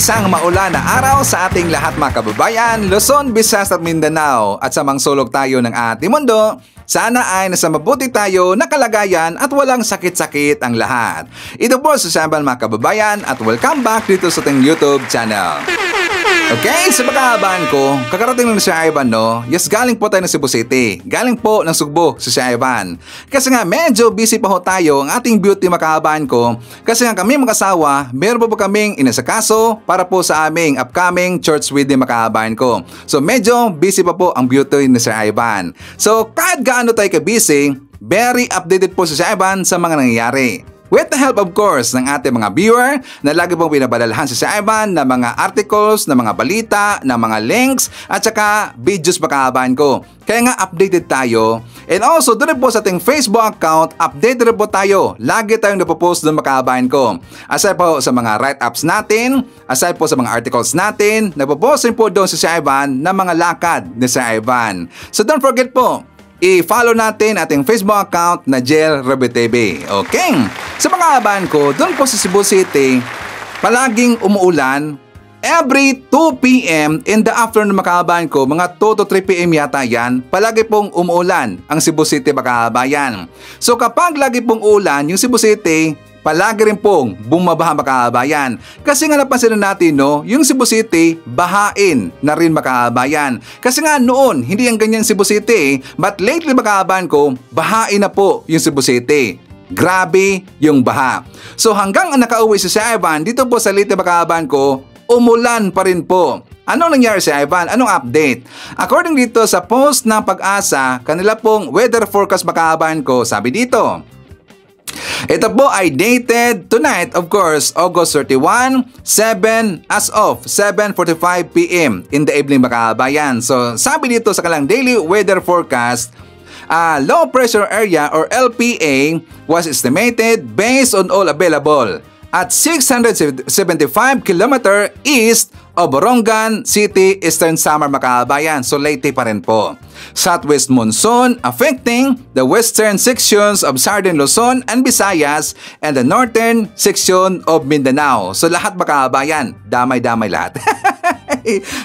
Isang maulan na araw sa ating lahat mga kababayan, Luzon, Visayas at Mindanao at sa mga sulok tayo ng ating mundo. Sana ay nasa mabuti tayo na kalagayan at walang sakit-sakit ang lahat. Ito po si Saban mga kababayan at welcome back dito sa ating YouTube channel. Okay, sa pagkakaabaan ko, kakarating lang si Ivan, no? Yes, galing po tayo ng Cebu City. Galing po ng Sugbo si Ivan. Kasi nga, medyo busy pa ho tayo ang ating beauty makakaabaan ko. Kasi nga kami mag-asawa, meron po kaming inasakaso para po sa aming upcoming church wedding makakaabaan ko. So, medyo busy pa po ang beauty ni Sir Ivan. So, kahit gaano tayo ka-busy, very updated po si Ivan sa mga nangyayari. With the help of course ng ating mga viewer na lagi pong pinabadalhan si Ivan ng mga articles, ng mga balita, ng mga links at saka videos makakaabaan ko. Kaya nga updated tayo. And also doon po sa ating Facebook account, updated rin po tayo. Lagi tayong napopost doon makakaabaan ko. Aside po sa mga write-ups natin, aside po sa mga articles natin, napopost rin po doon si Ivan ng mga lakad ni Ivan. So don't forget po, i-follow natin ating Facebook account na Jel Rebetebe. Okay? Sa mga abahan ko, doon po sa Cebu City, palaging umuulan. Every 2 p.m. in the afternoon makaabahan ko, mga 2 to 3 p.m. yata yan, palagi pong umuulan ang Cebu City makaabayan. So kapag lagi pong ulan yung Cebu City, palagi rin pong bumabaha makaabayan. Kasi nga napansin natin, no, yung Cebu City, bahain na rin makaabayan. Kasi nga noon, hindi ang ganyan Cebu City, but lately makaabayan ko, bahain na po yung Cebu City. Grabe yung baha. So hanggang nakauwi si Ivan, dito po sa Leyte makaabayan ko, umulan pa rin po. Anong nangyari si Ivan? Anong update? According dito sa post ng Pag-asa, kanila pong weather forecast makaabayan ko, sabi dito, ito po ay dated tonight, of course, August 31, 7 as of 7:45 p.m. in the evening makakabayan. So sabi dito sa kanilang daily weather forecast, low pressure area or LPA was estimated based on all available at 675 km east of Borongan City, Eastern Samar makakabayan. So Leyte pa rin po. Southwest monsoon affecting the western sections of Southern Luzon and Visayas and the northern section of Mindanao. So lahat makakabayan, damay-damay lahat.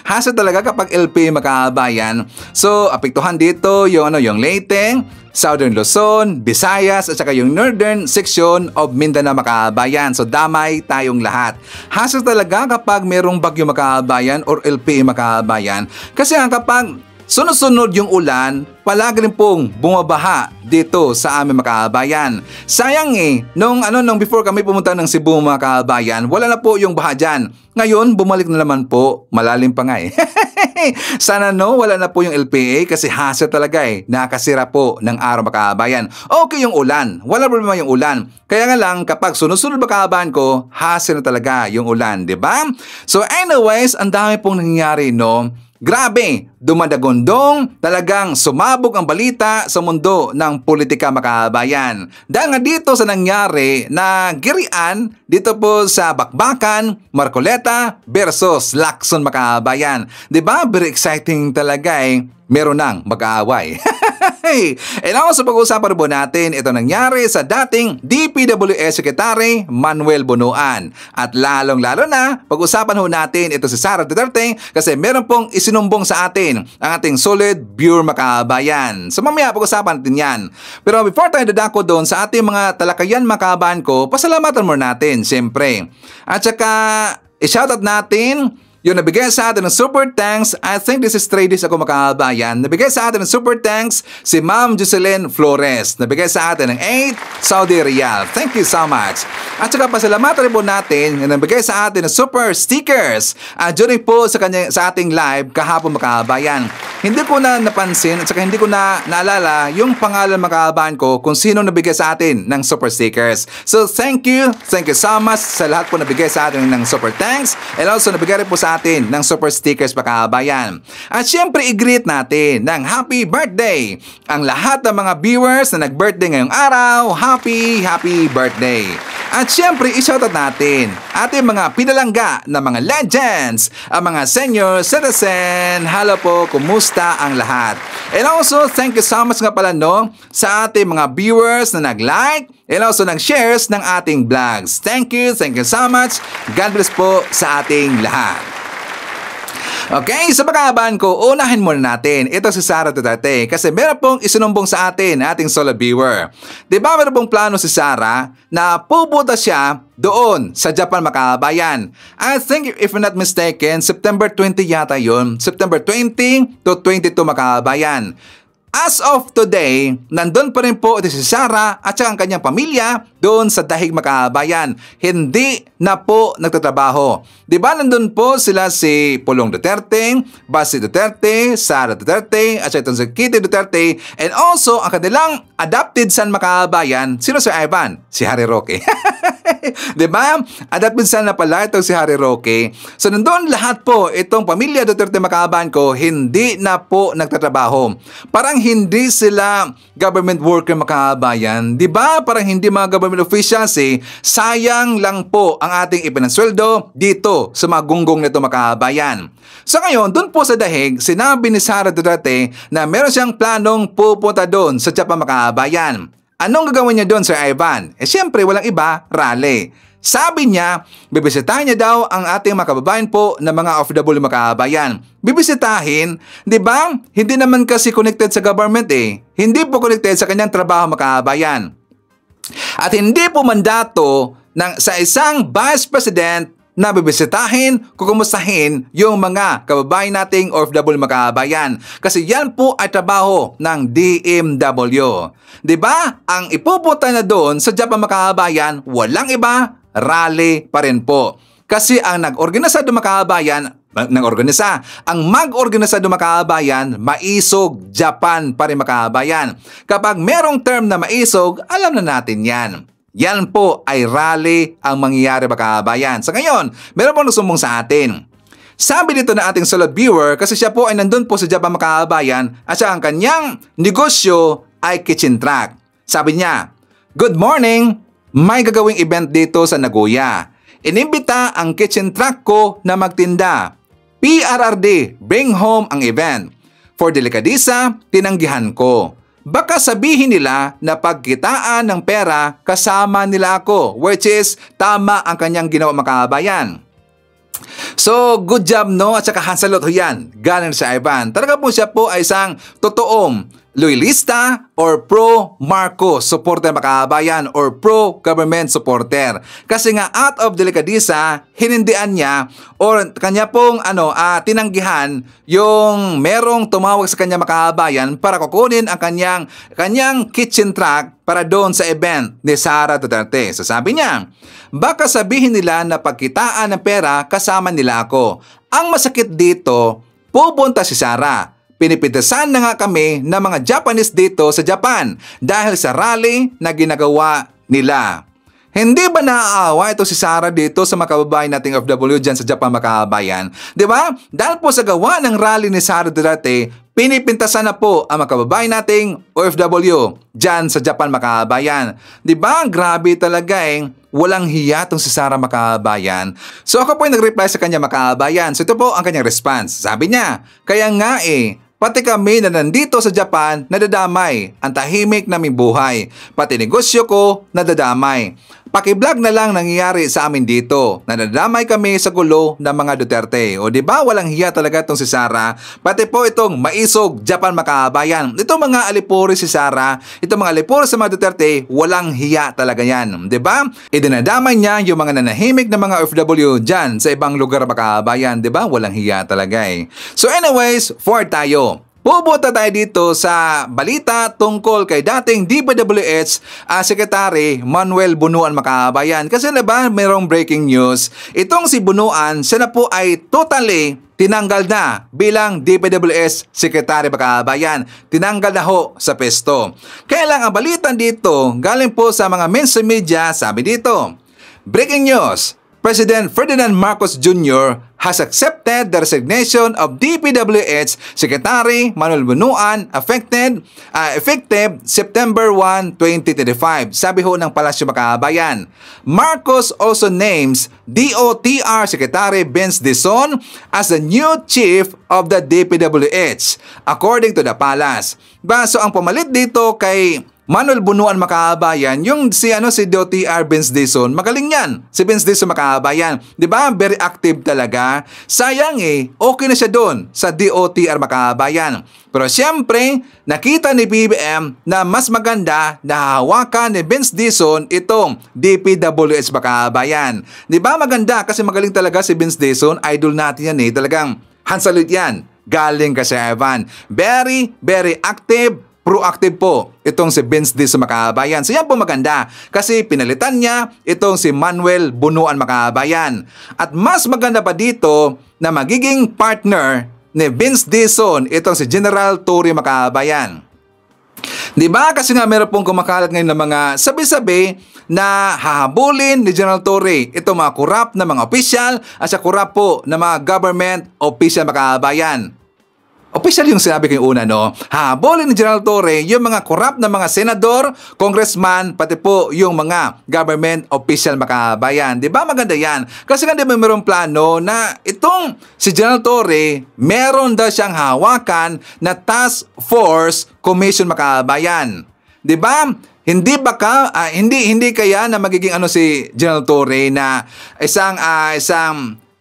Hasa talaga kapag LP makakabayan. So apektuhan dito yung Leyte, Southern Luzon, Visayas at saka yung northern section of Mindanao makakabayan. So damay tayong lahat. Hasa talaga kapag merong bagyo makakabayan or LP makakabayan. Kasi kapag sunod-sunod yung ulan, palagi rin pong bumabaha dito sa aming makakabayan. Sayang nung before kami pumunta ng Cebu makakabayan, wala na po yung baha dyan. Ngayon, bumalik na naman po, malalim pa nga Sana wala na po yung LPA kasi hasa talaga nakasira po ng araw makakabayan. Okay yung ulan, wala problema yung ulan. Kaya nga lang, kapag sunod-sunod makakabayan ko, hasa na talaga yung ulan, di ba? So anyways, ang dami pong nangyayari, no? Grabe, dumadagondong, talagang sumabog ang balita sa mundo ng politika makakabayan. Dahil nga dito sa nangyari na girian dito po sa Bakbakan, Marcoleta versus Lacson makakabayan. Diba? Very exciting talaga meron nang mag-aaway. And also pag-uusapan po natin ito nangyari sa dating DPWH Secretary Manuel Bunuan. At lalong-lalo na pag-usapan ho natin ito si Sara Duterte kasi meron pong isinumbong sa atin ang ating solid Bureau makakabayan. So mamaya pag-usapan natin yan. Pero before tayo dadako doon sa ating mga talakayan makakabayan ko, pasalamatan muna natin siyempre. At saka i-shoutout natin yung nabigay sa atin ng super thanks. I think this is 3 days ako makakabayan. Nabigay sa atin ng super thanks si Ma'am Jocelyn Flores. Nabigay sa atin ng 8 Saudi Riyal. Thank you so much. At saka pasalamatan rin po natin yung nabigay sa atin ng super stickers during po sa ating live kahapon makakabayan. Hindi ko na napansin at saka hindi ko na naalala yung pangalan makakabayan ko kung sino nabigay sa atin ng super stickers. So thank you so much sa lahat po nabigay sa atin ng super thanks and also nabigay rin po sa atin ng super stickers makakabayan. At syempre i-greet natin ng happy birthday ang lahat ng mga viewers na nag-birthday ngayong araw. Happy birthday! At syempre i-shoutout natin ating mga pinalangga na mga legends, ang mga senior citizen. Hello po, kumusta ang lahat? And also thank you so much nga pala sa ating mga viewers na nag-like, and also ng shares ng ating vlogs. Thank you so much. God bless po sa ating lahat. Okay, sa pagkakabahan ko, unahin muna natin. Ito si Sara Duterte kasi meron pong isinumbong sa atin, ating solo viewer. Diba meron pong plano si Sara na pupunta siya doon sa Japan, mga kabayan. I think if I'm not mistaken, September 20 yata yun. September 20 to 22, mga kabayan. As of today, nandun pa rin po ito si Sara at saka ang kanyang pamilya doon sa Dahig, mga kabayan. Hindi na po nagtatrabaho. Diba nandun po sila si Pulong Duterte, Basi Duterte, Sara Duterte, at saka itong si Kitty Duterte, and also ang kanilang adopted son, mga kabayan. Sino si Ivan? Si Harry Roque. Diba? Adopted son na pala itong si Harry Roque. So nandun lahat po itong pamilya Duterte, mga kabayan ko, hindi na po nagtatrabaho. Parang hindi sila government worker, mga kabayan. Diba? Parang hindi mga government officials eh. Sayang lang po ang ating ipinansweldo dito sa mga gunggong nito, mga kabayan. So ngayon, dun po sa Dahig, sinabi ni Sara Duterte na meron siyang planong pupunta doon sa Japan, mga kabayan. Anong gagawin niya doon, Sir Ivan? Siyempre, walang iba, rally. Sabi niya, bibisitahin niya daw ang ating mga kababayan po na mga OFW, mga kabayan. Bibisitahin, di ba? Hindi naman kasi connected sa government eh. Hindi po connected sa kanyang trabaho, mga kabayan. At hindi po mandato sa isang vice president na bibisitahin, kukumustahin yung mga kababayan nating OFW, mga kabayan. Kasi yan po ay trabaho ng DMW. Diba? Ang ipupunta na doon sa Japan, mga kabayan, walang iba, rally pa rin po. Kasi ang nag-organisa doon, mga kabayan, ang mag-organisa doon, mga kabayan, Maisog Japan pa rin, mga kabayan. Kapag merong term na maisog, alam na natin yan. Yan po ay rally ang mangyayari, mga kabayan. Sa ngayon, meron po nagsumbong sa atin. Sabi dito na ating solo viewer kasi siya po ay nandun po sa Japan, mga kabayan, at siya ang kanyang negosyo ay kitchen truck. Sabi niya, "Good morning, may gagawing event dito sa Nagoya. Inimbita ang kitchen truck ko na magtinda. PRRD, bring home ang event. For delikadisa, tinanggihan ko. Baka sabihin nila na pagkitaan ng pera kasama nila ako," which is tama ang kanyang ginawa, mga kabayan. So, good job, no? At saka hansalot ho yan. Galing sa Ivan. Talaga po siya po ay isang totoong loyalista or pro-Marcos supporter, mga kabayan, or pro-government supporter. Kasi nga out of delikadisa, hinindian niya or kanya pong tinanggihan yung merong tumawag sa kanya, mga kabayan, para kukunin ang kanyang kitchen truck para doon sa event ni Sara Duterte. So sabi niya, baka sabihin nila na pagkitaan ng pera kasama nila ako. Ang masakit dito, pupunta si Sara. Pinipitasan na nga kami ng mga Japanese dito sa Japan dahil sa rally na ginagawa nila. Hindi ba naaawa ito si Sara dito sa mga kababayan nating OFW dyan sa Japan, mga kababayan? Diba? Dahil po sa gawa ng rally ni Sara Duterte, pinipintasan na po ang mga kababayan nating OFW dyan sa Japan, mga kababayan. Diba? Grabe talaga eh. Walang hiya tong si Sara, mga kababayan. So ako po ay nag-reply sa kanya, mga kababayan. So ito po ang kanyang response. Sabi niya, kaya nga pati kami na nandito sa Japan nadadamay. Ang tahimik naming buhay. Pati negosyo ko nadadamay. Paki-vlog na lang nangyayari sa amin dito. Nadadamay kami sa gulo ng mga Duterte. O diba walang hiya talaga itong si Sara? Pati po itong Maisog Japan, mga kabayan. Itong mga alipuri si Sara, itong mga alipuri sa mga Duterte, walang hiya talaga yan. Diba? Idinadamay niya yung mga nanahimik na mga OFW dyan sa ibang lugar, mga kabayan. Diba? Walang hiya talaga eh. So anyways, forward tayo. Pupunta tayo dito sa balita tungkol kay dating DPWH Secretary Manuel Bunuan, mga kabayan. Kasi diba mayroong breaking news, itong si Bunuan, siya na po ay totally tinanggal na bilang DPWH Secretary, mga kabayan. Tinanggal na ho sa pesto. Kaya lang ang balita dito, galing po sa mga mainstream media, sabi dito, breaking news, President Ferdinand Marcos Jr. has accepted the resignation of DPWH Secretary Manuel Bunuan effective September 1, 2025. Sabi ho ng Palasyo, mga kabayan. Marcos also names DOTR Secretary Vince Dizon as the new chief of the DPWH, according to the palace. So ang pamalit dito kay Manuel Bunuan makaabayan, yung si DOTR Vince Dizon, magaling yan. Si Vince Dizon makaabayan. 'Di ba? Very active talaga. Sayang okay na siya doon sa DOTR makaabayan. Pero siyempre, nakita ni BBM na mas maganda na hawakan ni Vince Dizon itong DPWH makaabayan. 'Di ba? Maganda kasi magaling talaga si Vince Dizon. Idol natin yan Talagang hansalit yan. Galing kasi Evan. Very, very active. Proactive po itong si Vince Dizon makaabayan. So yan po maganda kasi pinalitan niya itong si Manuel Bunuan makaabayan. At mas maganda pa dito na magiging partner ni Vince Dizon itong si General Torre makaabayan. Di ba? Kasi nga meron pong kumakalat ngayon ng mga sabi-sabi na hahabulin ni General Torre itong mga korap na mga opisyal at sa korap po na mga government official makaabayan. Official yung sinabi ko yung una, Hahabulin ni General Torre yung mga korap na mga senador, congressman, pati po yung mga government official makaabayan. Di ba maganda yan? Kasi nga di ba mayroong plano na itong si General Torre, meron daw siyang hawakan na Task Force Commission makaabayan. Di ba? Hindi kaya na magiging si General Torre na isang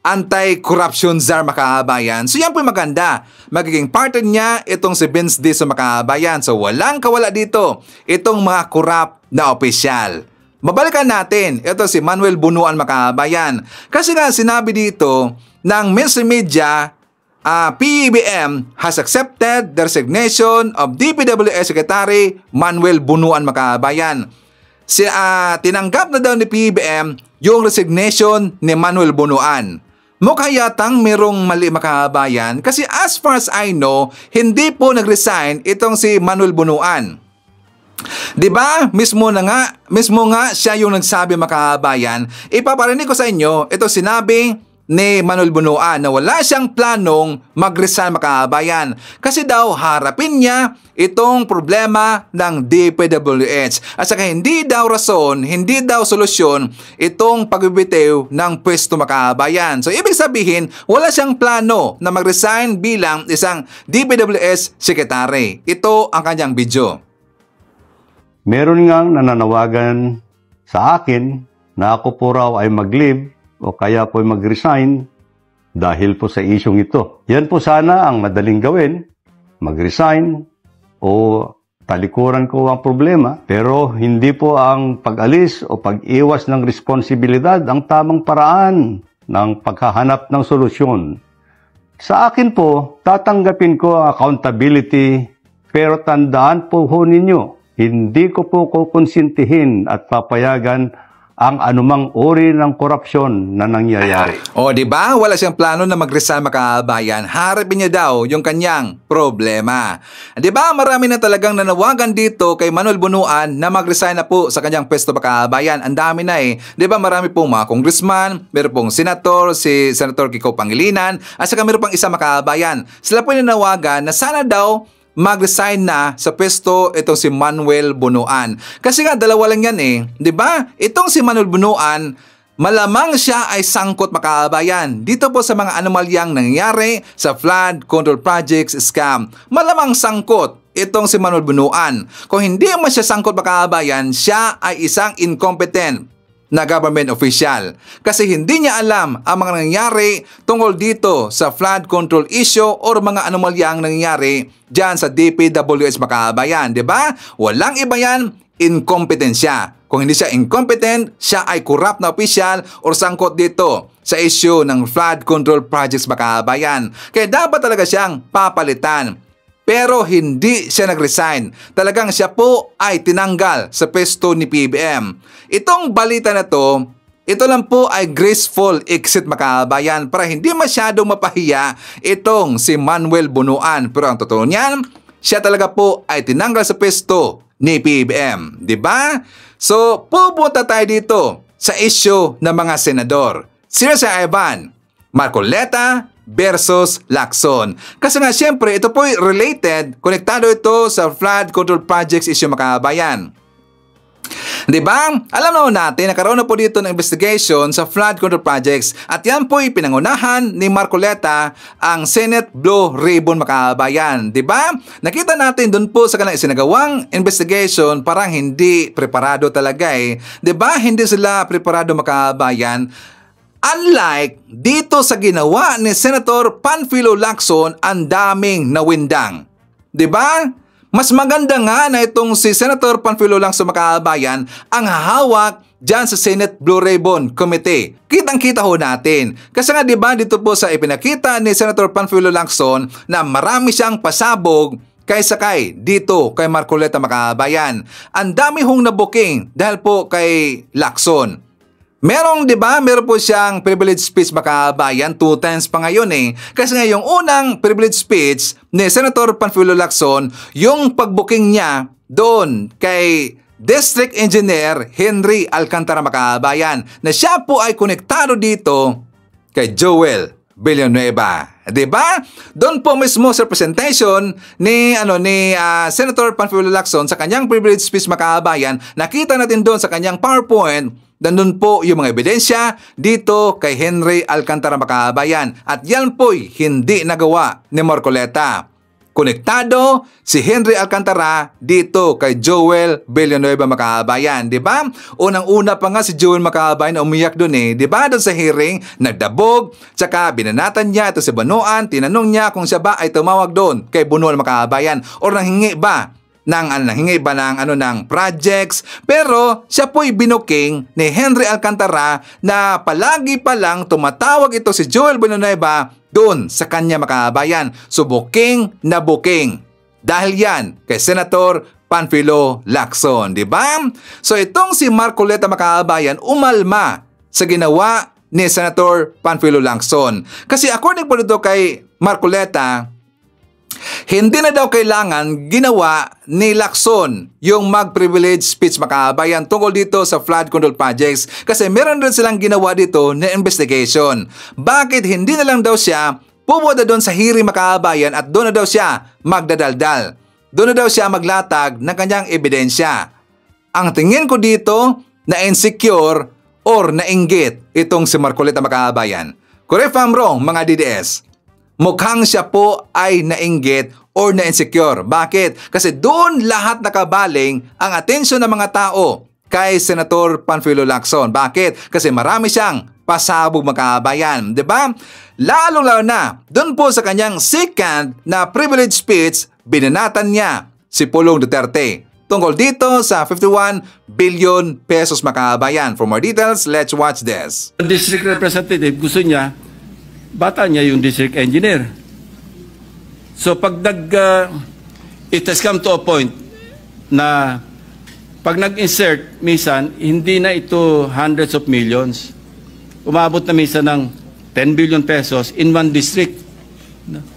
anti-corruption czar makaabayan. So yan po yung maganda. Magiging partner niya itong si Vince Dizon makaabayan. So walang kawala dito itong mga korap na opisyal. Mabalikan natin ito si Manuel Bunuan makaabayan. Kasi nga sinabi dito ng mainstream media, PBM has accepted the resignation of DPWH Secretary Manuel Bunuan makaabayan. Tinanggap na daw ni PBM yung resignation ni Manuel Bunuan. Mukha yatang merong mali makaabayan kasi as far as I know, hindi po nag-resign itong si Manuel Bunuan. 'Di ba? Mismo nga siya yung nagsabi makaabayan. Ipaparinig ko sa inyo, ito sinabi ni Manuel Bunuan na wala siyang planong mag-resign makaabayan kasi daw harapin niya itong problema ng DPWH at saka hindi daw rason, hindi daw solusyon itong pagbibitiw ng pwesto makaabayan. So ibig sabihin, wala siyang plano na mag-resign bilang isang DPWH secretary. Ito ang kanyang video. Meron ngang nananawagan sa akin na ako po raw ay mag-leave o kaya po mag-resign dahil po sa isyong ito. Yan po sana ang madaling gawin, mag-resign o talikuran ko ang problema, pero hindi po ang pag-alis o pag-iwas ng responsibilidad ang tamang paraan ng paghahanap ng solusyon. Sa akin po, tatanggapin ko ang accountability, pero tandaan po ninyo, hindi ko po kukonsintihin at papayagan ang anumang uri ng korupsyon na nangyayari. O, di ba? Wala siyang plano na mag-resign makaabayan. Harapin niya daw yung kanyang problema. Di ba? Marami na talagang nanawagan dito kay Manuel Bunuan na mag-resign na po sa kanyang pwesto makaabayan. Ang dami na Di ba? Marami pong mga congressman, meron pong senator, si Senator Kiko Pangilinan, at saka meron pang isa makaabayan. Sila po nanawagan na sana daw mag-resign na sa pwesto itong si Manuel Bunuan. Kasi nga dalawa lang yan 'di ba? Itong si Manuel Bunuan, malamang siya ay sangkot makaabayan dito po sa mga anomalyang nangyayari sa flood control projects scam. Malamang sangkot itong si Manuel Bunuan. Kung hindi man siya sangkot makaabayan, siya ay isang incompetent na government official kasi hindi niya alam ang mga nangyayari tungkol dito sa flood control issue or mga anomalyang nangyayari dyan sa DPWH makaabayan, di ba? Walang iba yan, incompetensya. Kung hindi siya incompetent, siya ay corrupt na official or sangkot dito sa issue ng flood control projects makaabayan. Kaya dapat talaga siyang papalitan. Pero hindi siya nag-resign. Talagang siya po ay tinanggal sa pwesto ni PBM. Itong balita na to, ito lang po ay graceful exit makaabayan para hindi masyadong mapahiya itong si Manuel Bunuan. Pero ang totoo niyan, siya talaga po ay tinanggal sa pwesto ni PBM. Diba? So, pupunta tayo dito sa issue ng mga senador. Sino si Ivan? Marcoleta versus Lacson. Kasi nga siyempre ito po related, konektado ito sa flood control projects issue makaabayan. Di ba? Alam naman natin, nakaroon na po dito ng investigation sa flood control projects at yan po'y pinangunahan ni Marcoleta ang Senate Blue Ribbon, mga kabayan. Di ba? Nakita natin dun po sa kanilang isinagawang investigation, parang hindi preparado talaga eh. Di ba? Hindi sila preparado, mga kabayan. Unlike dito sa ginawa ni Senator Panfilo Lacson, ang daming nawindang. Di ba? Mas maganda nga na itong si Senator Panfilo Lacson, mga kabayan, ang hahawak dyan sa Senate Blue Ribbon Committee. Kitang-kita ho natin. Kasi nga diba dito po sa ipinakita ni Senator Panfilo Lacson na marami siyang pasabog kay dito kay Marcoleta, mga kabayan. Ang dami hong nabuking dahil po kay Lacson. Meron po siyang privilege speech, mga kabayan, 2 times pa ngayon eh. Kasi nga yung unang privilege speech ni Senator Panfilo Lacson, yung pagbuking niya doon kay District Engineer Henry Alcantara, mga kabayan, na siya po ay konektado dito kay Joel Villanueva. Diba? Doon po mismo sa presentation ni Senator Panfilo Lacson sa kanyang privilege speech, mga kabayan, nakita natin doon sa kanyang PowerPoint. Nandun po yung mga ebidensya dito kay Henry Alcantara, mga kabayan. At yan po'y hindi nagawa ni Marcoleta. Konektado si Henry Alcantara dito kay Joel Villanueva, mga kabayan. Diba? Unang-una pa nga si Joel, mga kabayan, na umiyak doon eh. Diba? Doon sa hearing, nagdabog, tsaka binanatan niya ito si Banuan, tinanong niya kung siya ba ay tumawag doon kay Banuan, mga kabayan, o nanghingi ba ng projects, pero siya po'y binuking ni Henry Alcantara na palagi pa lang tumatawag ito si Joel Villanueva doon sa kanya, mga kabayan. So booking na booking dahil yan kay Senator Panfilo Lacson, di ba? So itong si Marcoleta, mga kabayan, umalma sa ginawa ni Senator Panfilo Lacson. Kasi according po dito kay Marcoleta, hindi na daw kailangan ginawa ni Lacson yung mag-privilege speech, mga kabayan, tungkol dito sa flood control projects kasi meron din silang ginawa dito na investigation. Bakit hindi na lang daw siya pumunta doon sa hearing, mga kabayan, at doon na daw siya magdadaldal? Doon na daw siya maglatag ng kanyang ebidensya. Ang tingin ko dito na insecure or nainggit itong si Marcoleta, mga kabayan. Correct if I'm wrong, mga DDS. Mukhang siya po ay nainggit or na-insecure. Bakit? Kasi doon lahat nakabaling ang atensyon ng mga tao kay Senator Panfilo Lacson. Bakit? Kasi marami siyang pasabog, mga kabayan. Diba? Lalo-lalo na, doon po sa kanyang second na privilege speech, binanatan niya si Pulong Duterte tungkol dito sa 51 billion pesos, mga kabayan. For more details, let's watch this. The district representative, gusto niya, bata niya yung district engineer. So pag it has come to a point na pag nag-insert, minsan, hindi na ito hundreds of millions. Umabot na minsan ng 10 billion pesos in one district.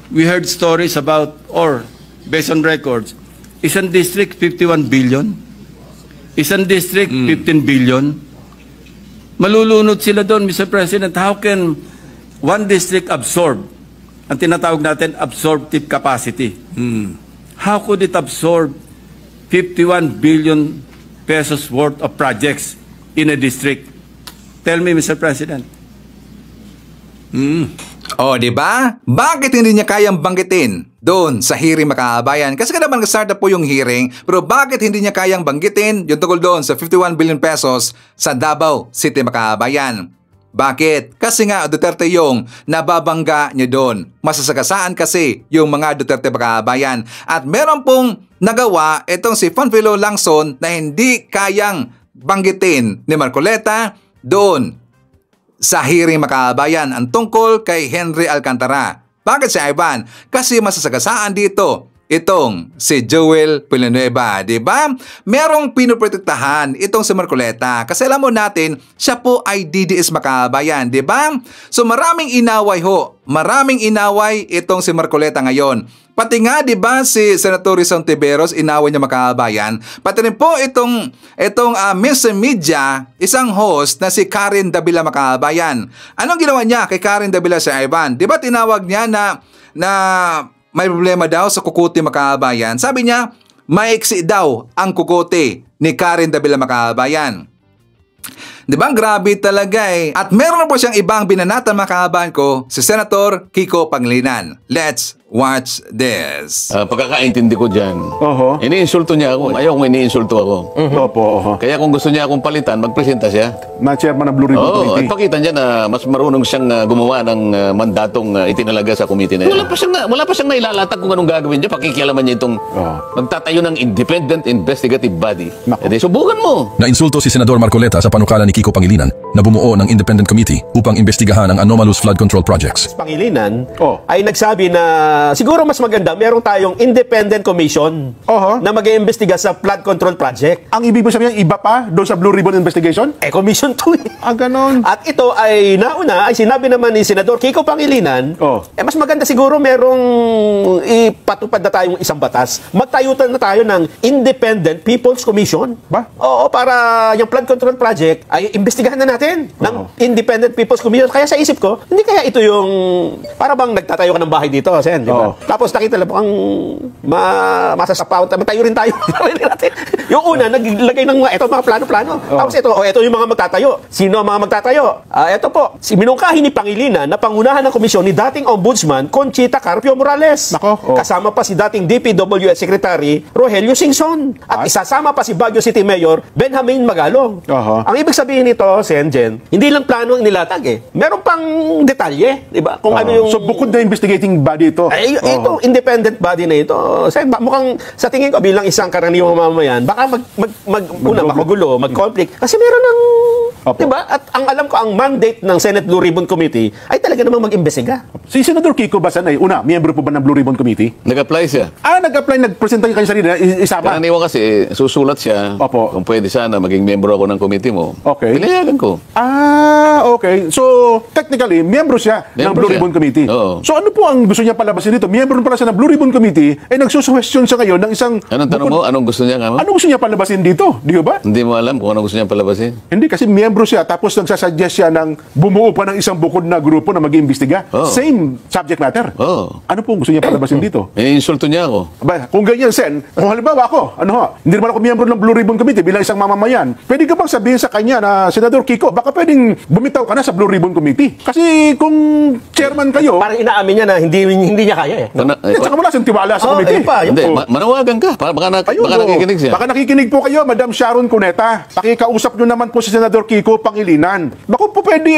We heard stories about, or based on records, isang district 51 billion, isang district 15 billion. Malulunod sila doon, Mr. President. How can one district absorb, ang tinatawag natin absorptive capacity? How could it absorb 51 billion pesos worth of projects in a district? Tell me, Mr. President. O, di ba? Bakit hindi niya kayang banggitin doon sa hearing, mga kabayan? Kasi ka naman nag-start na po yung hearing, pero bakit hindi niya kayang banggitin yung tungkol doon sa 51 billion pesos sa Davao City, mga kabayan? Bakit? Kasi nga Duterte yung nababangga niya doon. Masasagasaan kasi yung mga Duterte, mga kabayan. At meron pong nagawa itong si Panfilo Lacson na hindi kayang banggitin ni Marcoleta doon sa hearing, mga kabayan, ang tungkol kay Henry Alcantara. Bakit si Ivan? Kasi masasagasaan dito itong si Joel Villanueva, di ba? Merong pinoprotektahan itong si Marcoleta kasi alam mo natin, siya po ay DDS, mga kabayan, di ba? So maraming inaway ho, maraming inaway itong si Marcoleta ngayon. Pati nga, di ba, si Senator Rizon Tiveros, inaway niya, mga kabayan. Pati rin po itong Miss Media, isang host na si Karen Davila, mga kabayan. Anong ginawa niya kay Karen Davila, si Ivan? Di ba tinawag niya na may problema daw sa kukote, mga kabayan? Sabi niya, maiksi daw ang kukote ni Karen Davila mga kababayan. Di ba? Grabe talaga eh. At meron po siyang ibang binanatan mga kababayan ko, si Senator Kiko Pangilinan. Let's watch this. Pagkakaintindi ko dyan, Oho. iniinsulto niya ako. Ayaw kong iniinsulto ako. Opo, oho. Kaya kung gusto niya akong palitan, magpresenta siya. Na chairman ng Blue Ribbon Oo, at Committee. pakita niya na mas marunong siyang gumawa ng mandatong itinalaga sa committee na yan. Wala pa siyang nailalatag kung anong gagawin niya. Pakikialaman niya itong magtatayo ng independent investigative body. Nako. E di, subukan mo. Nainsulto si Senador Marcoleta sa panukala ni Kiko Pangilinan na bumuo ng independent committee upang imbestigahan ang anomalous flood control projects. Pangilinan Oh. ay nagsabi na siguro mas maganda meron tayong independent commission Oho. na mag-iimbestiga sa flood control project. Ang ibig mo sabihin, iba pa doon sa Blue Ribbon Investigation? Commission 2 eh. Ganon. At ito ay nauna, ay sinabi naman ni Senador Kiko Pangilinan, Oh. mas maganda siguro merong ipatupad na tayong isang batas. Magtayutan na tayo ng Independent People's Commission. Ba? Oo, para yung flood control project ay imbestigahan na natin ng Independent People's Commission. Kaya sa isip ko, hindi kaya ito yung para bang nagtatayo ka ng bahay dito, Sen, di ba? Oo. Tapos nakita lang po ang masasapaw, tayo rin tayo. Yung una, naglagay ng mga plano-plano. Tapos ito yung mga magtatayo. Sino ang mga magtatayo? Ito po, si minungkahi ni Pangilinan na pangunahan ng komisyon ni dating Ombudsman Conchita Carpio Morales. Nako, oh. Kasama pa si dating DPWH Secretary Rogelio Singson. At isasama pa si Baguio City Mayor Benjamin Magalong. Aha. Ang ibig sabihin nito, Senjen, hindi lang plano ang nilatag eh. Meron pang detalye, di ba? Kung ano yung... So bukod na investigating body ito? Ay, ito, independent body na ito. Mukhang sa tingin ko bilang isang karaniwang mamamayan, baka magulo, mag-conflict. Kasi meron ng, Opo. 'di ba? At ang alam ko ang mandate ng Senate Blue Ribbon Committee ay talaga namang mag-imbestiga. Si Senador Kiko Basanay, una, miyembro po ba ng Blue Ribbon Committee? Nag-apply siya. Nag-apply, nag-presenta kayo sarili na isama? Karaniwan kasi, susulat siya. Opo. Kung pwede sana, maging membro ako ng committee mo. Okay. Pinayagan ko. Okay. So, technically, miyembro siya ng Miyembro Blue siya. Ribbon Committee. Oo. So, ano po ang gusto niya palabasin dito? Miyembro pala siya ng Blue Ribbon Committee, ay nagsusuwestiyon siya ngayon ng isang... Anong tanong mo? Anong gusto niya nga mo? Ano gusto niya palabasin dito? Di ba? Hindi mo alam kung anong gusto niya palabasin? Hindi, kasi miyembro siya, tapos nagsasuggest siya ng bumuo pa ng isang bukod na grupo na mag-iimbestiga. Oo. Same subject matter. Oo. Ano po ang gusto niya palabasin dito? Iniinsulto niya ako. Aba, kung ganyan, Sen, kung halimbawa ako, hindi naman ako miyembro ng Blue Ribbon Committee bilang isang mamamayan, pwede ka bang sabihin sa kanya na, Senador Kiko, baka pwedeng bumitaw ka na sa Blue Ribbon Committee? Kasi kung chairman kayo, Parang inaamin niya na hindi niya kaya eh. tsaka wala siyang tiwala sa committee. ayun pa, yun Hindi, Oo. manawagan ka. Ayun, Baka nakikinig siya. Baka nakikinig po kayo, Madam Sharon Cuneta. Pakikausap nyo naman po si Senador Kiko Pangilinan. Baka po pwede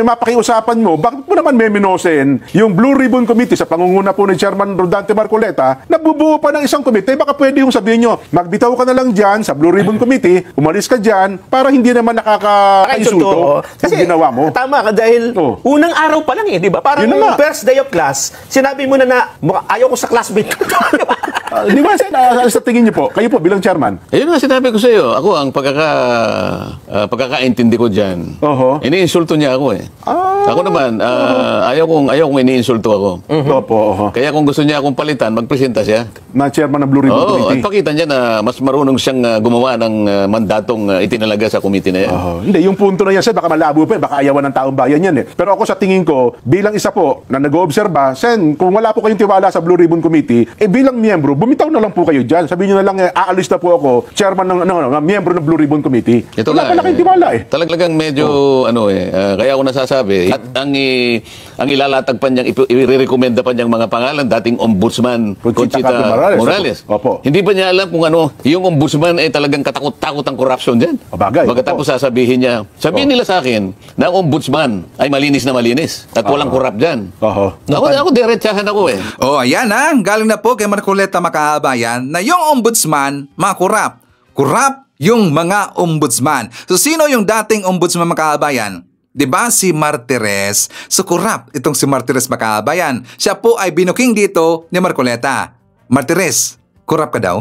mapakiusapan mo, bakit mo naman meminosen yung Blue Ribbon Committee sa pangunguna po ni Chairman Rodante Marcoleta, nabubuo pa ng isang komite, baka pwede yung sabihin nyo, magbitaw ka na lang dyan sa Blue Ribbon Committee, umalis ka dyan, para hindi naman nakaka-insulto yung ginawa mo. Tama ka dahil Oo. unang araw pa lang eh, di ba? Parang Yun na nga. first day of class, sinabi mo na ayaw ko sa classmate ko. Di ba? Di ba, Sen, sa tingin niyo po, kayo po bilang chairman, Ayun nga sinabi ko sa iyo. Ako ang pagkakaintindi ko diyan. Oho. Iniinsulto niya ako eh. Ako naman ayaw kong iniinsulto ako. opo, oho, Kaya kung gusto niya akong palitan, magpresenta siya. na chairman ng Blue Ribbon Oo, at Committee. pakita niya na mas marunong siyang gumawa ng mandatong itinalaga sa committee na yan. Hindi, yung punto na yan, Sen, baka malabo pa, baka ayawan ng taong bayan yan eh. Pero ako sa tingin ko, bilang isa po na nag-oobserba, Sen, kung wala po kayong tiwala sa Blue Ribbon Committee, bilang miyembro, bumitaw na lang po kayo dyan. Sabihin nyo na lang, aalis na po ako, chairman ng miyembro ng Blue Ribbon Committee. Ito wala nga, pa na kayong tiwala eh. Talagang medyo kaya ako nasasabi at ang ilalatag pa niyang i-recommenda pa niyang mga pangalan dating Ombudsman Conchita Conchita Carpio Morales. Opo. Hindi ba niya alam kung ano yung Ombudsman ay talagang katakot-takot ang corruption diyan? Bagay, Pagkatapos sasabihin niya, sabihin nila sa akin na ang Ombudsman ay malinis na malinis at walang corrupt diyan. Oho. Ako diretsahan ako eh. Ayan galing na po kay Marcoleta makahabayan na yung ombudsman, mga kurap. Kurap yung mga ombudsman. So sino yung dating ombudsman makahabayan? 'Di ba si Martires? So kurap itong si Martires makahabayan. Siya po ay binuking dito ni Marcoleta. Martires, kurap ka daw.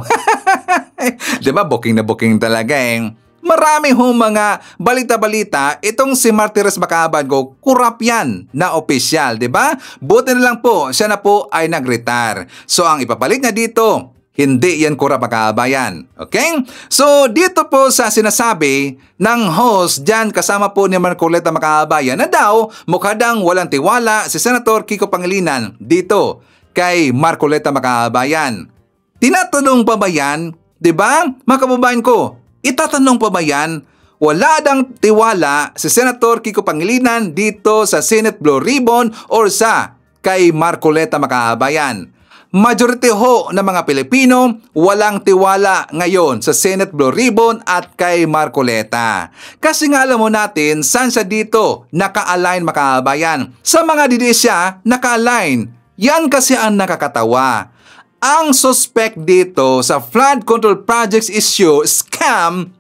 'Di ba booking na booking talaga eh. Marami hong mga balita-balita, itong si Martires makahabayan ko, kurap yan na opisyal, di ba? Buti na lang po, siya na po ay nag-retire. So ang ipapalit niya dito, hindi yan kurap makahabayan. Okay? So dito po sa sinasabi ng host dyan kasama po ni Marcoleta makahabayan na daw mukha dang walang tiwala si Senator Kiko Pangilinan dito kay Marcoleta makahabayan. Tinatanong pa ba yan? Di ba? Mga kababayan ko, Itatanong pa ba yan? Wala dang tiwala si Senator Kiko Pangilinan dito sa Senate Blue Ribbon or sa kay Marcoleta Makabayan. Majority ho ng mga Pilipino walang tiwala ngayon sa Senate Blue Ribbon at kay Marcoleta. Kasi nga alam mo natin saan siya dito naka-align Makabayan. Sa mga didi siya naka-align. Yan kasi ang nakakatawa. Ang suspect dito sa flood control projects issue scam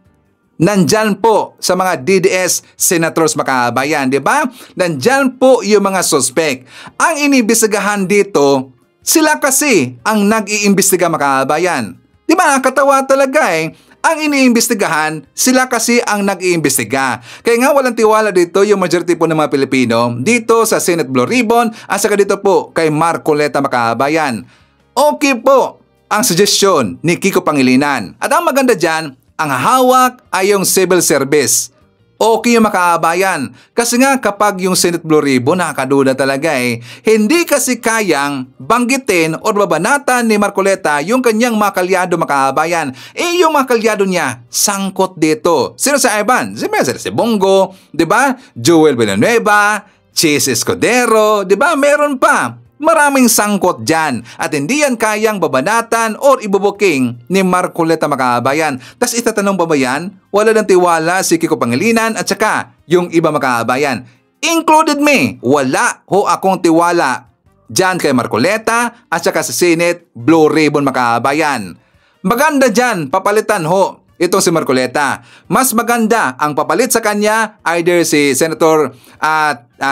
nandyan po sa mga DDS senators Makabayan, di ba? Nandyan po yung mga suspect. Ang iniimbestigahan dito, sila kasi ang nag-iimbestiga Makabayan. Di ba? Nakakatawa talaga eh. Ang iniimbestigahan, sila kasi ang nag-iimbestiga. Kaya nga walang tiwala dito yung majority po ng mga Pilipino dito sa Senate Blue Ribbon at saka dito po kay Marcoleta Makabayan. Okay po ang suggestion ni Kiko Pangilinan. At ang maganda dyan, ang hawak ay yung civil service. Okay yung Makabayan. Kasi nga kapag yung Senate Blue Ribbon, nakakaduda talaga eh. Hindi kasi kayang banggitin o babanatan ni Marcoleta yung kanyang mga kalyado Makabayan. Eh yung mga kalyado niya, sangkot dito. Sino sa Ivan? Si Bongo, di ba? Joel Villanueva, Chis Escudero, di ba? Meron pa. Maraming sangkot dyan at hindi yan kayang babanatan or ibubuking ni Marcoleta Makabayan. Tas itatanong pa ba yan? Wala ng tiwala si Kiko Pangilinan at saka yung iba Makabayan. Included me, wala ho akong tiwala dyan kay Marcoleta at saka sa Senate Blue Ribbon Makabayan. Maganda dyan, papalitan ho itong si Marcoleta. Mas maganda ang papalit sa kanya either si Senator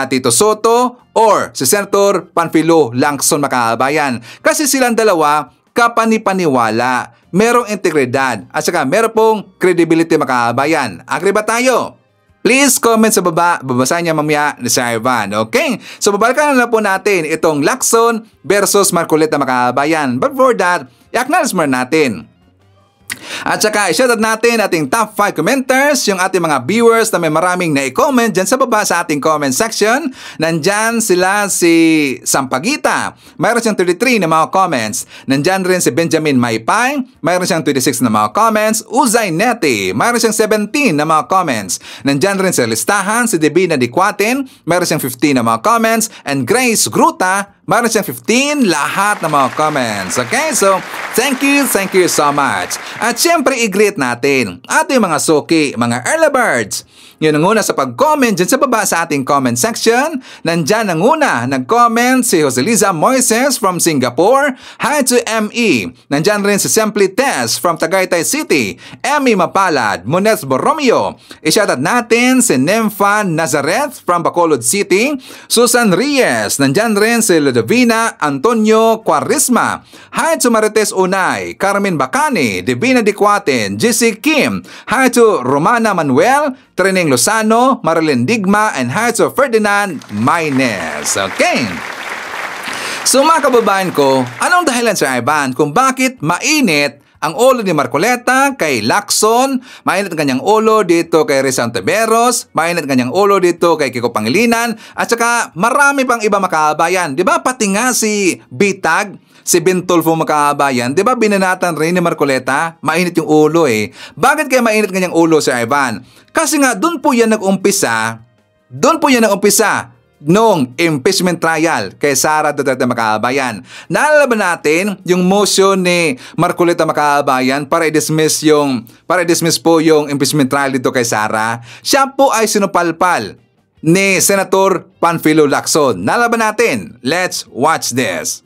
Tito Soto or si Senator Panfilo Lacson Makabayan. Kasi silang dalawa kapanipaniwala, merong integridad at saka meron pong credibility Makabayan. Agree ba tayo? Please comment sa baba, babasahin niya mamaya ni Sir Ivan. Okay? So babalikan na po natin itong Lacson versus Marcoleta Makabayan. But for that, i-acknowledge mo natin. At saka i-shoutout natin ating top 5 commenters, yung ating mga viewers na may maraming na-comment dyan sa baba sa ating comment section. Nandyan sila si Sampagita, mayroon siyang 33 na mga comments. Nandyan rin si Benjamin Maypay, mayroon siyang 26 na mga comments. Uzay Neti, mayroon siyang 17 na mga comments. Nandyan rin sa listahan si Divina Dicuatin, mayroon siyang 15 na mga comments. And Grace Gruta, mayroon siyang 15 lahat ng mga comments. Okay? So, thank you so much. At syempre, i-greet natin ating mga suki, mga early birds. Yun ang una sa pag-comment dyan sa baba sa ating comment section. Nandyan ang una, nag-comment si Joseliza Moises from Singapore. Hi to ME. Nandyan rin si Simply Tess from Tagaytay City. Emmy Mapalad, Mones Borromeo. I-shoutout natin si Nympha Nazareth from Bacolod City. Susan Reyes. Nandyan rin si Ludovina Antonio Quarisma. Hi to Marites Unay, Carmen Bacani, Divina Dicuatin, JC Kim. Hi to Romana Manuel, Trening Lozano, Marilyn Digma, and hi to Ferdinand Maynes. Okay. So mga kababayan ko, anong dahilan sa Ivan kung bakit mainit ang ulo ni Marcoleta kay Lacson, mainit ang kanyang ulo dito kay Rizal Ontiveros, mainit ang kanyang ulo dito kay Kiko Pangilinan, at saka marami pang iba Makabayan. Di ba pati nga si Bitag, si Bentulfo Makabayan, di ba binanatan rin ni Marcoleta? Mainit yung ulo eh. Bakit kaya mainit ang kanyang ulo si Ivan? Kasi nga doon po yan nag-umpisa noong impeachment trial kay Sara Duterte Makabayan. Naalala ba natin yung motion ni Marcoleta Makabayan para i-dismiss po yung impeachment trial dito kay Sara? Siya po ay sinupalpal ni Senator Panfilo Lacson. Naalala ba natin? Let's watch this.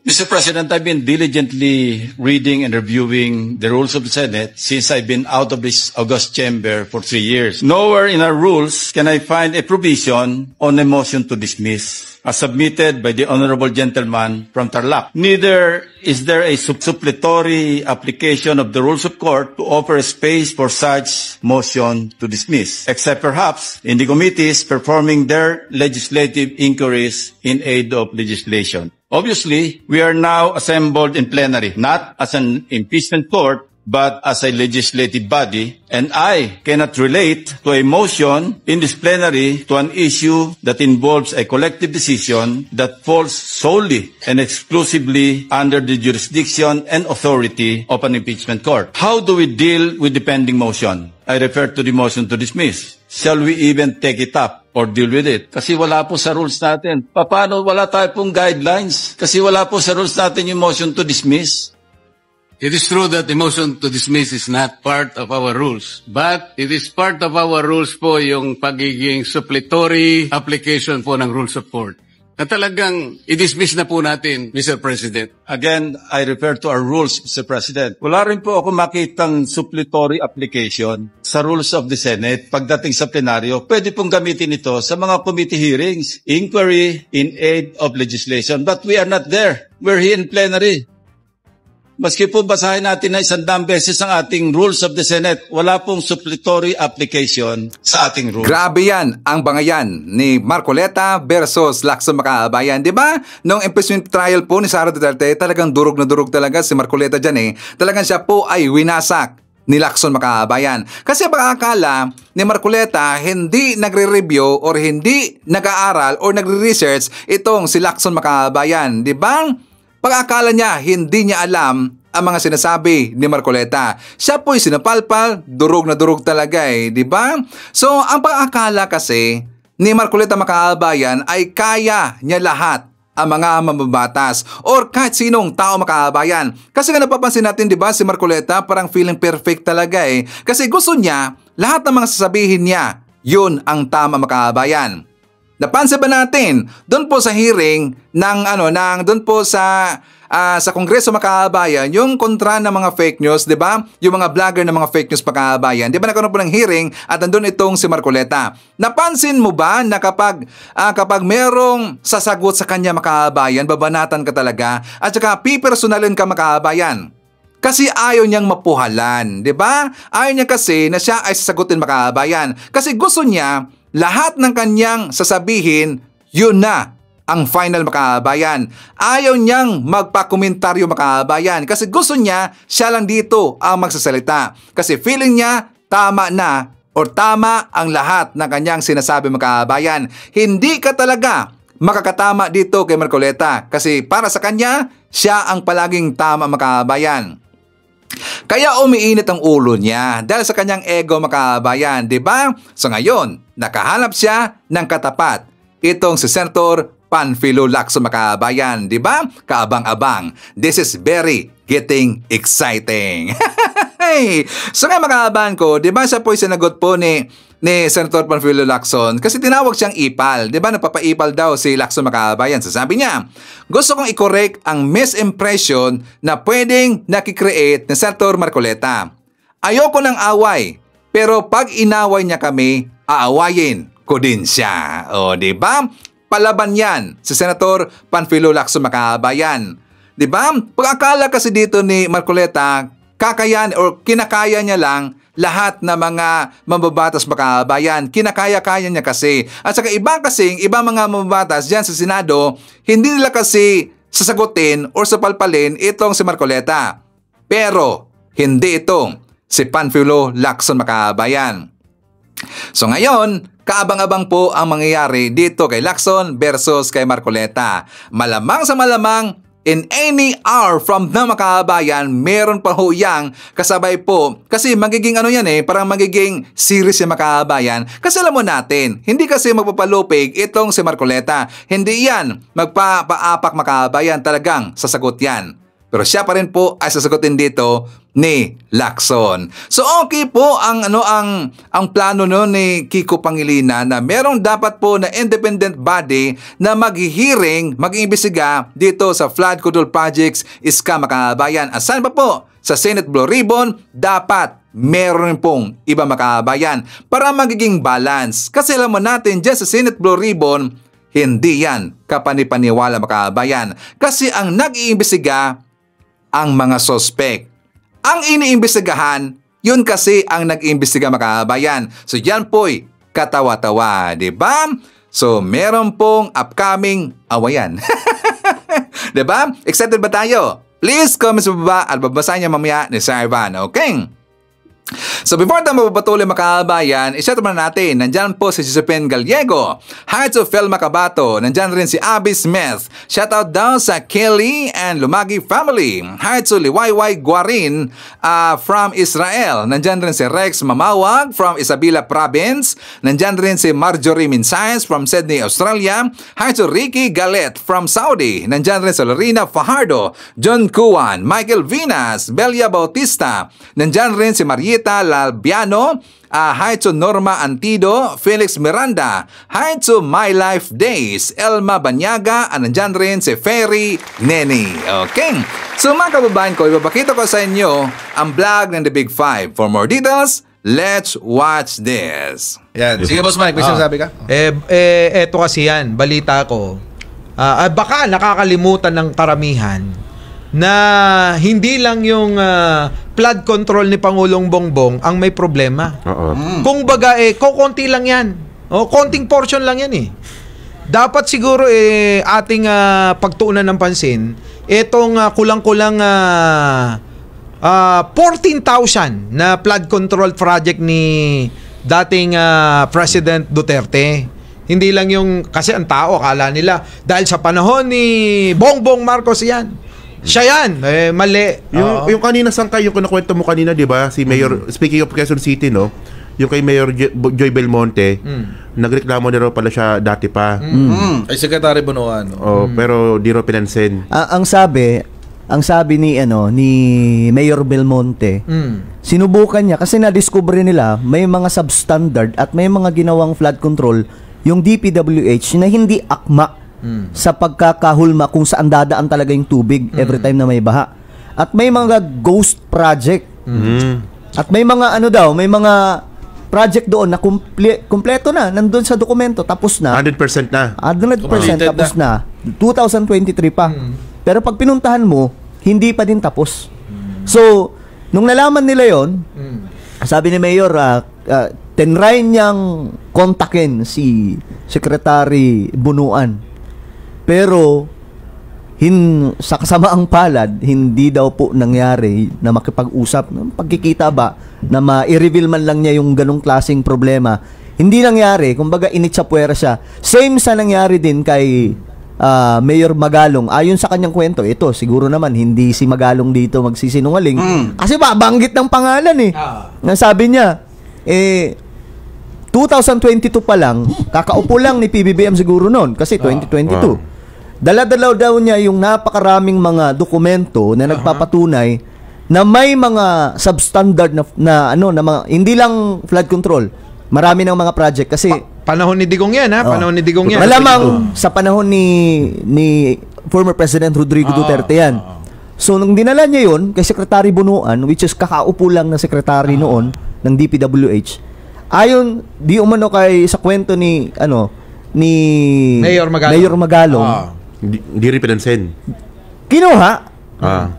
Mr. President, I've been diligently reading and reviewing the rules of the Senate since I've been out of this august chamber for 3 years. Nowhere in our rules can I find a provision on a motion to dismiss as submitted by the honorable gentleman from Tarlac. Neither is there a supplementary application of the rules of court to offer a space for such motion to dismiss, except perhaps in the committees performing their legislative inquiries in aid of legislation. Obviously, we are now assembled in plenary, not as an impeachment court, but as a legislative body, and I cannot relate to a motion in this plenary to an issue that involves a collective decision that falls solely and exclusively under the jurisdiction and authority of an impeachment court. How do we deal with the pending motion? I refer to the motion to dismiss. Shall we even take it up or deal with it? Kasi wala po sa rules natin. Paano wala tayo pong guidelines? Kasi wala po sa rules natin yung motion to dismiss. It is true that the motion to dismiss is not part of our rules, but it is part of our rules po yung pagiging suppletory application po ng rules of court. Na talagang i-dismiss na po natin, Mr. President. Again, I refer to our rules, Mr. President. Wala rin po ako makitang suppletory application sa rules of the Senate pagdating sa plenaryo. Pwede pong gamitin ito sa mga committee hearings, inquiry in aid of legislation. But we are not there. We're here in plenary. Maski po basahin natin na 100 beses ang ating rules of the Senate, wala pong suppletory application sa ating rules. Grabe yan, ang bangayan ni Marcoleta versus Lacson Macaabayan. Di ba? Noong impeachment trial po ni Sara Duterte, talagang durog na durog talaga si Marcoleta dyan eh. Talagang siya po ay winasak ni Lacson Macaabayan. Kasi baka akala ni Marcoleta hindi nagre-review or hindi nag-aaral or nagre-research itong si Lacson Macaabayan. Di ba? Pag-akala niya, hindi niya alam ang mga sinasabi ni Marcoleta. Siya po'y sinapalpal, durog na durog talaga eh, di ba? So, ang pag-akala kasi ni Marcoleta Macaabayan ay kaya niya lahat ang mga mambabatas or kahit sinong tao makaabayan. Kasi nga napapansin natin, di ba, si Marcoleta parang feeling perfect talaga eh. Kasi gusto niya, lahat ng mga sasabihin niya, yun ang tama makaabayan. Napansin ba natin doon po sa hearing ng doon po sa Kongreso Makaabayan, yung kontra ng mga fake news, 'di ba? Yung mga vlogger ng mga fake news Makaabayan. 'Di ba nagkaroon po ng hearing at nandoon itong si Marcoleta. Napansin mo ba na kapag merong sasagot sa kanya Makaabayan, babanatan ka talaga at saka pipersonalin ka Makaabayan? Kasi ayaw niyang mapuhalan, 'di ba? Ayaw niya kasi na siya ay sasagutin Makaabayan. Kasi gusto niya lahat ng kanyang sasabihin, yun na ang final Makaabayan. Ayaw niyang magpakomentaryo Makaabayan kasi gusto niya siya lang dito ang magsasalita. Kasi feeling niya tama na or tama ang lahat ng kanyang sinasabi Makaabayan. Hindi ka talaga makakatama dito kay Marcoleta kasi para sa kanya, siya ang palaging tama Makaabayan. Kaya umiinit ang ulo niya dahil sa kanyang ego Makaabayan, di ba? So ngayon, nakahanap siya ng katapat. Itong si Senator Panfilo Lacson Macaabayan, di ba? Kaabang-abang. This is very getting exciting. So nga Makaabayan ko, di ba siya po'y sinagot po ni Senator Panfilo Lacson kasi tinawag siyang ipal. Di ba napapaipal daw si Lacson Macaabayan. So sabi niya, gusto kong i-correct ang misimpression na pwedeng nakikreate ni Senator Marcoleta. Ayoko ng away, pero pag inaway niya kami, aawayin ko din siya. O di ba? Palaban yan si Senator Panfilo Lacson Macaabayan. Di ba? Pag-akala kasi dito ni Marcoleta, kakayan or kinakaya niya lang lahat na mga mambabatas Makaabayan. Kinakaya-kaya niya kasi. At saka ibang mga mambabatas dyan sa Senado, hindi nila kasi sasagutin or sapalpalin itong si Marcoleta. Pero hindi itong si Panfilo Lacson Macaabayan. So ngayon, kaabang-abang po ang mangyayari dito kay Lacson versus kay Marcoleta. Malamang sa malamang, in any hour from the Makaabayan, meron pa ho yang kasabay po. Kasi magiging parang magiging series yung Makaabayan. Kasi alam mo natin, hindi kasi magpapalupig itong si Marcoleta. Hindi yan magpapaapak Makaabayan, talagang sasagot yan. Pero siya pa rin po ay sasagutin dito ni Lacson. So okay po ang plano ni Kiko Pangilinan na merong dapat po na independent body na maghihiring, mag-iimbestiga dito sa flood control projects Scam Makaabayan. Asan pa po? Sa Senate Blue Ribbon, dapat meron pong iba Makaabayan para magiging balance. Kasi alam mo natin dyan sa Senate Blue Ribbon, hindi yan kapanipaniwala Makaabayan. Kasi ang nag-iimbestiga ang mga sospek. Ang iniimbestigahan, yun kasi ang nag-iimbestiga Makaabayan. So yan po'y katawa-tawa, di ba? So meron pong upcoming awayan. Di ba? Excited ba tayo? Please comment sa baba at babasahin niya mamaya ni Sir Ivan. Okay? So before tayo mapapatuloy makabayan, i-shout muna natin, nandyan po si Josephine Gallego. Hi to Felma Cabato. Nandyan rin si Abby Smith. Shout out daw sa Kelly and Lumagi family. Hi to Liwayway Guarin from Israel. Nandyan rin si Rex Mamawag from Isabela Province. Nandyan rin si Marjorie Minsayas from Sydney, Australia. Hi to Ricky Galet from Saudi. Nandyan rin si Lorena Fajardo, John Kuan, Michael Vinas, Belia Bautista. Nandyan rin si Marieta Lalbiano. Hi to Norma Antido, Felix Miranda. Hi to My Life Days, Elma Banyaga. Nandyan rin si Ferry Neni. Okay. So mga kababayan ko, ibabakita ko sa inyo ang vlog ng The Big Five. For more details, let's watch this. Yan. Sige, Boss Mike, may sinasabi ka? Eto kasi yan, balita ko. Baka nakakalimutan ng karamihan na hindi lang yung flood control ni Pangulong Bongbong ang may problema. Kung baga, konti lang yan. Konting portion lang yan eh. Dapat siguro ating pagtuunan ng pansin, itong kulang-kulang 14,000 na flood control project ni dating President Duterte. Hindi lang yung, kasi ang tao, akala nila, dahil sa panahon ni Bongbong Marcos yan. Siya yan, mali. Yung kanina sangkay, yung kinukwento mo kanina, di ba? Si Mayor, speaking of Quezon City, no? Yung kay Mayor Joy Belmonte, nagreklamo na raw pala siya dati pa. Ay, Secretary Bonoan. Pero di raw pinansin. Ang sabi ni Mayor Belmonte, sinubukan niya kasi na-discover nila may mga substandard at may mga ginawang flood control yung DPWH na hindi akma sa pagkakahulma kung saan dadaan talaga yung tubig every time na may baha. At may mga ghost project. At may mga may mga project doon na kumpleto na, nandun sa dokumento, tapos na. 100% na. 100% tapos na. 2023 pa. Pero pag pinuntahan mo, hindi pa din tapos. So, nung nalaman nila yon, sabi ni Mayor, tinry niyang kontakin si Secretary Bunuan. Pero sa kasamaang palad, hindi daw po nangyari na makipag-usap. Pagkikita ba na ma-reveal man lang niya yung ganong klaseng problema? Hindi nangyari. Kumbaga, initsapwera siya. Same sa nangyari din kay Mayor Magalong. Ayon sa kanyang kwento, ito, siguro naman, hindi si Magalong dito magsisinungaling. Kasi banggit ng pangalan eh. Nasabi niya, 2022 pa lang, kakaupo lang ni PBBM siguro noon, kasi 2022. Dala-dalaw daw niya yung napakaraming mga dokumento na nagpapatunay na may mga substandard na mga, hindi lang flood control, marami ng mga project kasi panahon ni Digong yan panahon ni Digong yan. Malamang sa panahon ni former President Rodrigo Duterte yan. So nung dinala niya yun kay Secretary Bunuan, which is kakaupo lang na secretary noon ng DPWH, ayon di umano kay sa kwento ni Mayor Magalong, Hindi rin pinansin. Kinuha.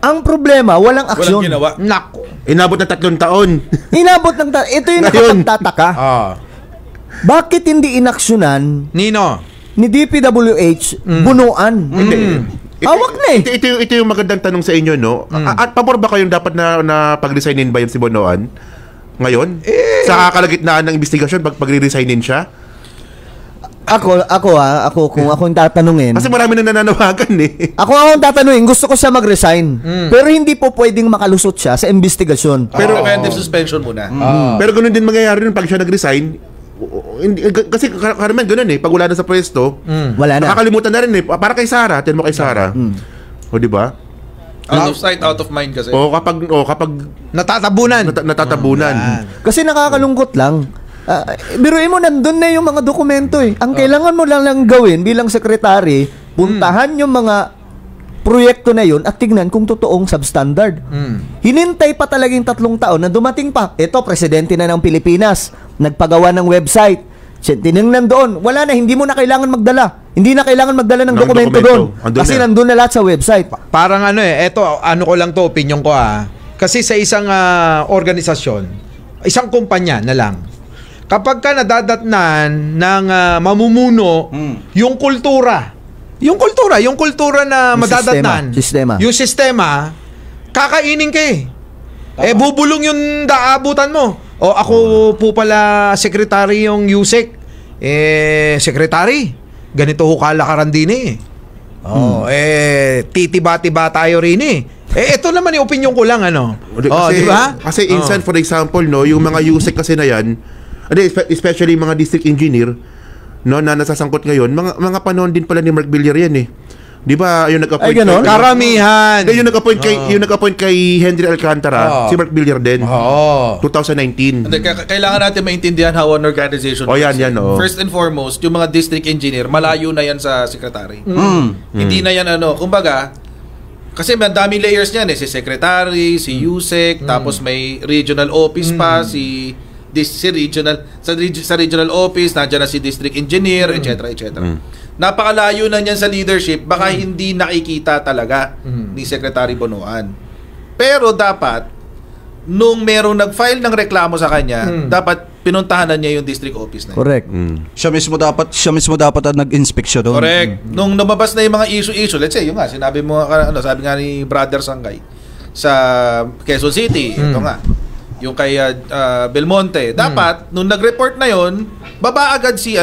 Ang problema, walang aksyon. Walang ginawa. Nako. Inabot ng 3 taon. Inabot ng ito yung nakapagtataka. Bakit hindi inaksyonan ni DPWH Bunuan? Hawak na eh. Ito yung magandang tanong sa inyo, no? At pabor ba kayong dapat na pag-resignin ba yun si Bunuan? Ngayon? Sa kalagitnaan ng investigasyon, pag-resignin siya? Ako kung ako yung tatanungin. Kasi marami na nananawagan eh. Ako yung tatanungin, gusto ko siya mag-resign. Pero hindi po pwedeng makalusot siya sa investigasyon. Pero preventive suspension muna. Pero ganoon din mangyayari nun pag siya nag-resign. Kasi karamihan ganoon eh. Pag wala na sa pwesto, wala na. Nakakalimutan na rin eh. Para kay Sara, tin mo kay Sara. O di ba? Out of sight, out of mind kasi. Kapag natatabunan. Kasi nakakalungkot lang. Biruin mo, nandun na yung mga dokumento eh. Ang kailangan mo lang gawin bilang sekretary, puntahan yung mga proyekto na yun at tignan kung totoong substandard. Hinintay pa talagang 3 taon na dumating pa. Ito, presidente na ng Pilipinas, nagpagawa ng website. Tinignan doon, wala na, hindi mo na kailangan magdala. Hindi na kailangan magdala ng dokumento doon. Kasi nandun na lahat sa website. Parang eto, ko lang to, opinion ko Kasi sa isang organisasyon, isang kumpanya na lang, kapag ka nadadatnan ng mamumuno yung kultura Yung kultura na madadatnan. Yung sistema, kakainin ka eh. Bubulong yung daabutan mo. O ako po pala secretary yung USEC. Secretary, ganito ho kalakaran din eh. Titiba-tiba tayo rin eh. Ito naman yung opinion ko lang Kasi, di ba? Kasi insan, for example, no, yung mga USEC kasi na yan, especially mga district engineer, no, na nasasangkot ngayon, mga panahon din pala ni Mark Villar yan eh. Di ba yung nag-appoint karamihan. Yung nag-appoint kay Henry Alcantara, si Mark Villar din. 2019. Kailangan natin maintindihan how an organization works. Yan. First and foremost, yung mga district engineer, malayo na yan sa secretary. Hindi na yan kumbaga, kasi may daming layers niyan si secretary, si USEC, tapos may regional office pa, si regional office, nandiyan na si district engineer, etc. Napakalayo na niyan sa leadership, baka hindi nakikita talaga ni Secretary Bonoan. Pero dapat, nung merong nag-file ng reklamo sa kanya, dapat pinuntahan na niya yung district office na yun. Correct. Siya mismo dapat ang nag-inspeksyon doon. Correct. Nung lumabas na yung mga issue, let's say, yung nga, sinabi mo, sabi nga ni Brother Sangay, sa Quezon City, ito nga, yung kay Belmonte, dapat nung nag-report na yon, baba agad si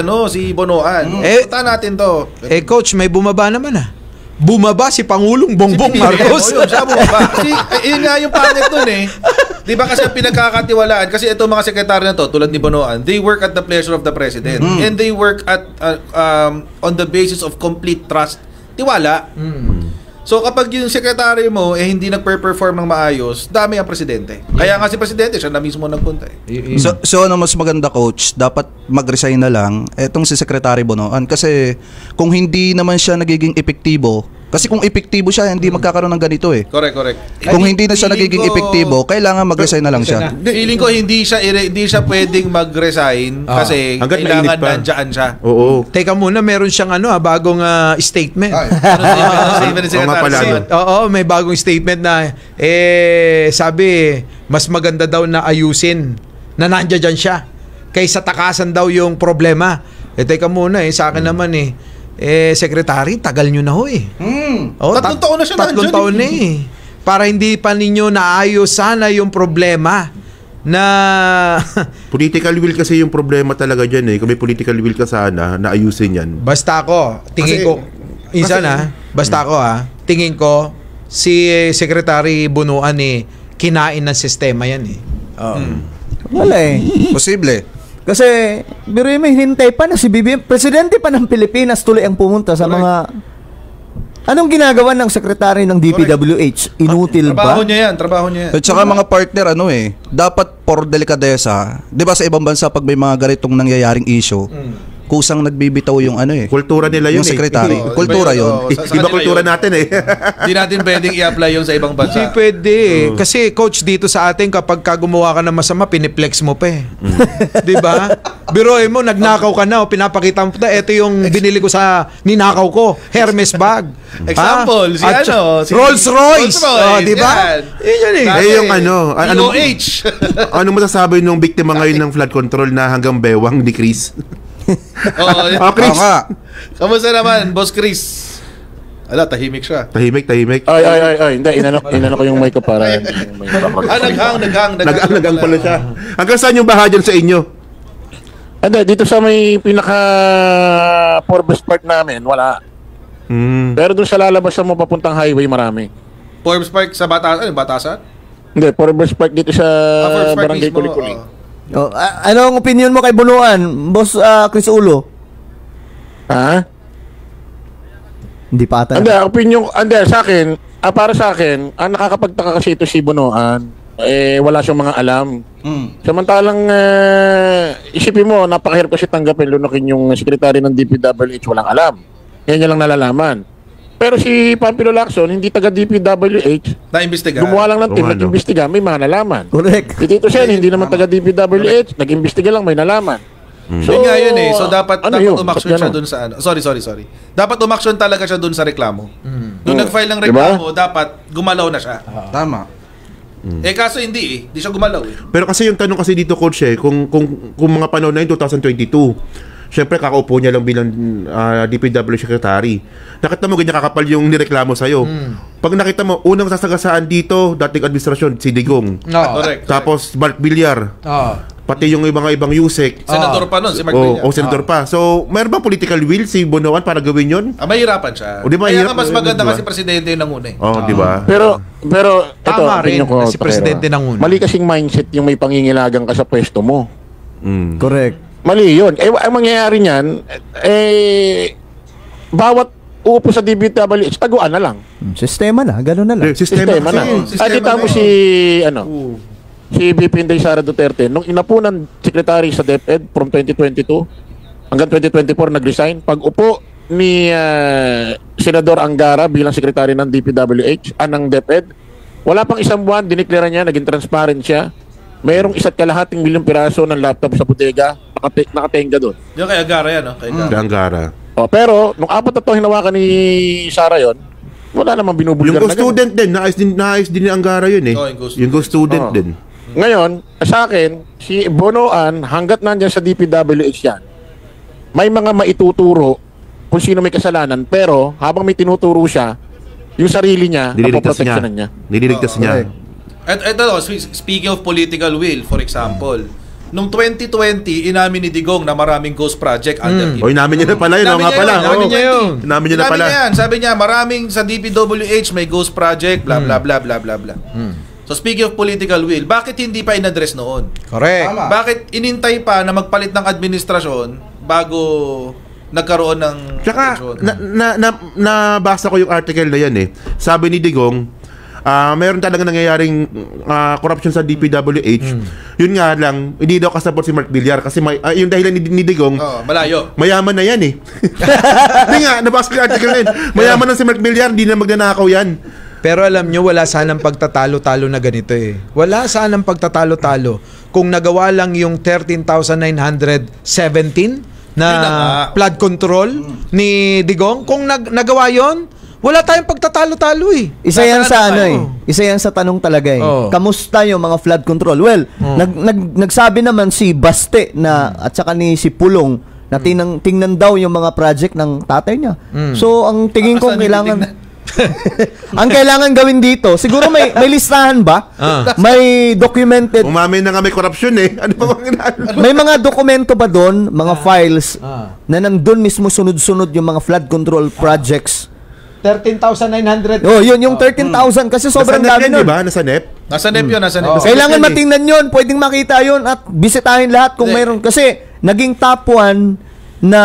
Bonoan. Punta natin to. Coach, may bumaba naman Bumaba si Pangulong Bongbong Marcos. Siya bumaba. Kasi yun nga yung pangit nun eh. Di ba kasi pinagkakatiwalaan, kasi itong mga sekretary na to, tulad ni Bonoan, they work at the pleasure of the President. And they work at on the basis of complete trust. Tiwala. So kapag yung sekretary mo hindi nagpe-perform ng maayos, dami ang presidente. Kaya nga si presidente siya na mismo nagpunta So mas maganda, coach, dapat mag-resign na lang etong si Secretary Bonoan, kasi kung hindi naman siya nagiging epektibo, kasi kung epektibo siya, hindi magkakaroon ng ganito eh. Correct. Kung hindi na siya nagiging epektibo, kailangan mag-resign na lang siya. Feeling ko hindi siya pwedeng mag-resign kasi kailangan nandiyan siya. Oo. Teka muna, meron siyang bagong statement. May bagong statement na sabi, mas maganda daw na ayusin na nandiyan siya kaysa takasan daw yung problema. Teka muna sa akin naman Secretary, tagal nyo na Tatlong taon na siya nandiyan. 3 taon na para hindi pa ninyo naayos sana yung problema na political will kasi yung problema talaga dyan Kung may political will ka sana, naayusin yan. Basta ako, tingin ko tingin ko si Secretary Bonoan kinain ng sistema yan Wala Posible. Kasi, biruin mo, hinintay pa na si BBM. Presidente pa ng Pilipinas tuloy ang pumunta sa mga... Anong ginagawa ng sekretary ng DPWH? Inutil ba? Trabaho niya yan. At saka mga partner, dapat por delikadesa. Di ba sa ibang bansa, pag may mga ganitong nangyayaring issue, kusang nagbibitaw yung kultura nila yun yung secretary. Kultura yun. Iba kultura natin Hindi natin pwedeng i-apply yun sa ibang bansa. Hindi pwede. Kasi coach, dito sa atin, kapag gumawa ka ng masama, piniplex mo pa Di ba? Biroin mo, nagnakaw ka na pinapakita mo pa, ito yung binili ko sa ninakaw ko, Hermes bag. Example, si Rolls Royce. Di ba? Yung DOH. Ano masasabi nung biktima ngayon ng flood control na hanggang bewang ni Chris? Chris. Kamusta naman, Boss Chris? Tahimik siya. Tahimik. Ay. Hindi, inano ko yung mic ko para... Naghang pala siya. Hanggang saan yung baha dyan sa inyo? Hindi, dito sa may pinaka Forbes Park namin, wala. Pero doon sa lalabas sa papuntang highway, marami. Forbes Park sa Batasan? Hindi, Forbes Park dito sa Barangay Kulikuli. Anong opinion mo kay Bonoan, Boss Chris Ulo? Hindi pa ata. Sa akin, para sa akin, ang nakakapagtaka kasi ito si Bonoan, wala siyang mga alam. Samantalang isipin mo, napakahirap kasi tanggapin, lunukin yung sekretary ng DPWH, walang alam. Ngayon niya lang nalalaman. Pero si Pampilo Lacson, hindi taga DPWH. Na-imbestiga. Gumawa lang ng team, nag-imbestiga, may mga nalaman. Correct. Si Tito Sen, hindi naman taga DPWH, nag-imbestiga lang, may nalaman. So, nga yun so dapat umaksyon siya dun sa Sorry. Dapat umaksyon talaga siya dun sa reklamo. Nung nag-file ng reklamo, dapat gumalaw na siya. Tama. Kaso hindi Hindi siya gumalaw Pero kasi yung tanong kasi dito, coach kung mga panahon na yun, 2022, Syempre, kakaupo niya lang bilang DPW secretary. Nakita mo, ganyan kakapal yung nireklamo sa'yo. Pag nakita mo, unang sasagasaan dito, dating administrasyon, si Digong. Correct. Tapos, Mark Villar. Pati yung ibang Yusek. Senador pa nun, si Mark Villar. Senador pa. So, mayroon ba political will si Bonoan para gawin yun? Mahirapan siya. O, di ba, Kaya hirap, nga mas maganda diba? kasi presidente yung nanguna eh. Di ba? Pero Tama ito, rin opinion ko, na si Presidente Takero. nanguna. Mali kasing mindset yung may pangingilagan ka sa pwesto mo. Correct. Mali yun. Ang mangyayari niyan, bawat uupo sa DPWH, taguan na lang. Sistema na, gano'n na lang. Sistema na. At kita mo si, si VP Inday Sara Duterte, nung inapunan secretary sa DepEd from 2022 hanggang 2024, nag-resign. Pag upo ni Senador Angara bilang secretary ng DPWH, ng DepEd, wala pang isang buwan, dineklara niya, naging transparent siya. Mayroong 1.5 milyong piraso ng laptop sa bodega, nakatenga doon. Yung kay Agara yan, no? Kay Angara. Pero, nung 4 na to hinawakan ni Sara yon, wala namang binubulgar yung Go-Student din, naayos din ni Angara yun eh. Yung Go-Student din. Ngayon, sa akin, si Bonoan, hanggat nandyan sa DPWH yan, may mga maituturo kung sino may kasalanan, pero habang may tinuturo siya, yung sarili niya, napoproteksyonan niya. Nililigtas niya. At ito, speaking of political will, for example, nung 2020, inamin ni Digong na maraming ghost project under him. Inamin niya na pala yun. Inamin niya na pala. Sabi niya, maraming sa DPWH may ghost project, blah, blah, blah, blah, blah, blah. So speaking of political will, bakit hindi pa in-address noon? Correct. Bakit inintay pa na magpalit ng administrasyon bago nagkaroon ng... Tsaka, nabasa ko yung article na yan eh. Sabi ni Digong, mayroon talaga nangyayaring corruption sa DPWH. Yun nga lang, hindi daw kasapot si Mark Villar kasi yung dahilan ni Digong, malayo. Mayaman na yan eh. Hindi nga, nabasa ko yung article na yun. Mayaman na si Mark Villar, hindi na magnanakaw yan. Pero alam nyo, wala sanang pagtatalo-talo na ganito eh. Wala sanang pagtatalo-talo. Kung nagawa lang yung 13,917 na flood control ni Digong, kung nagawa yon, wala tayong pagtatalo-talo eh. Isa yan sa Isa yan sa tanong talaga eh. Kamusta yung mga flood control? Well, nagsabi naman si Baste na at saka ni si Pulong na tingnan daw yung mga project ng tatay niya. So, ang tingin ko kailangan ang kailangan gawin dito, siguro may listahan ba? May documented. Umamin na nga may corruption eh. Ano ba may mga dokumento ba doon, mga files na nandun mismo sunod-sunod yung mga flood control projects? 13,900. Yun yung 13,000 kasi sobrang dami nun. Diba? Nasa NEP? Nasa NEP yun, nasa NEP. Kailangan matingnan yun, pwedeng makita yun at bisitahin lahat kung mayroon. Kasi naging top 1 na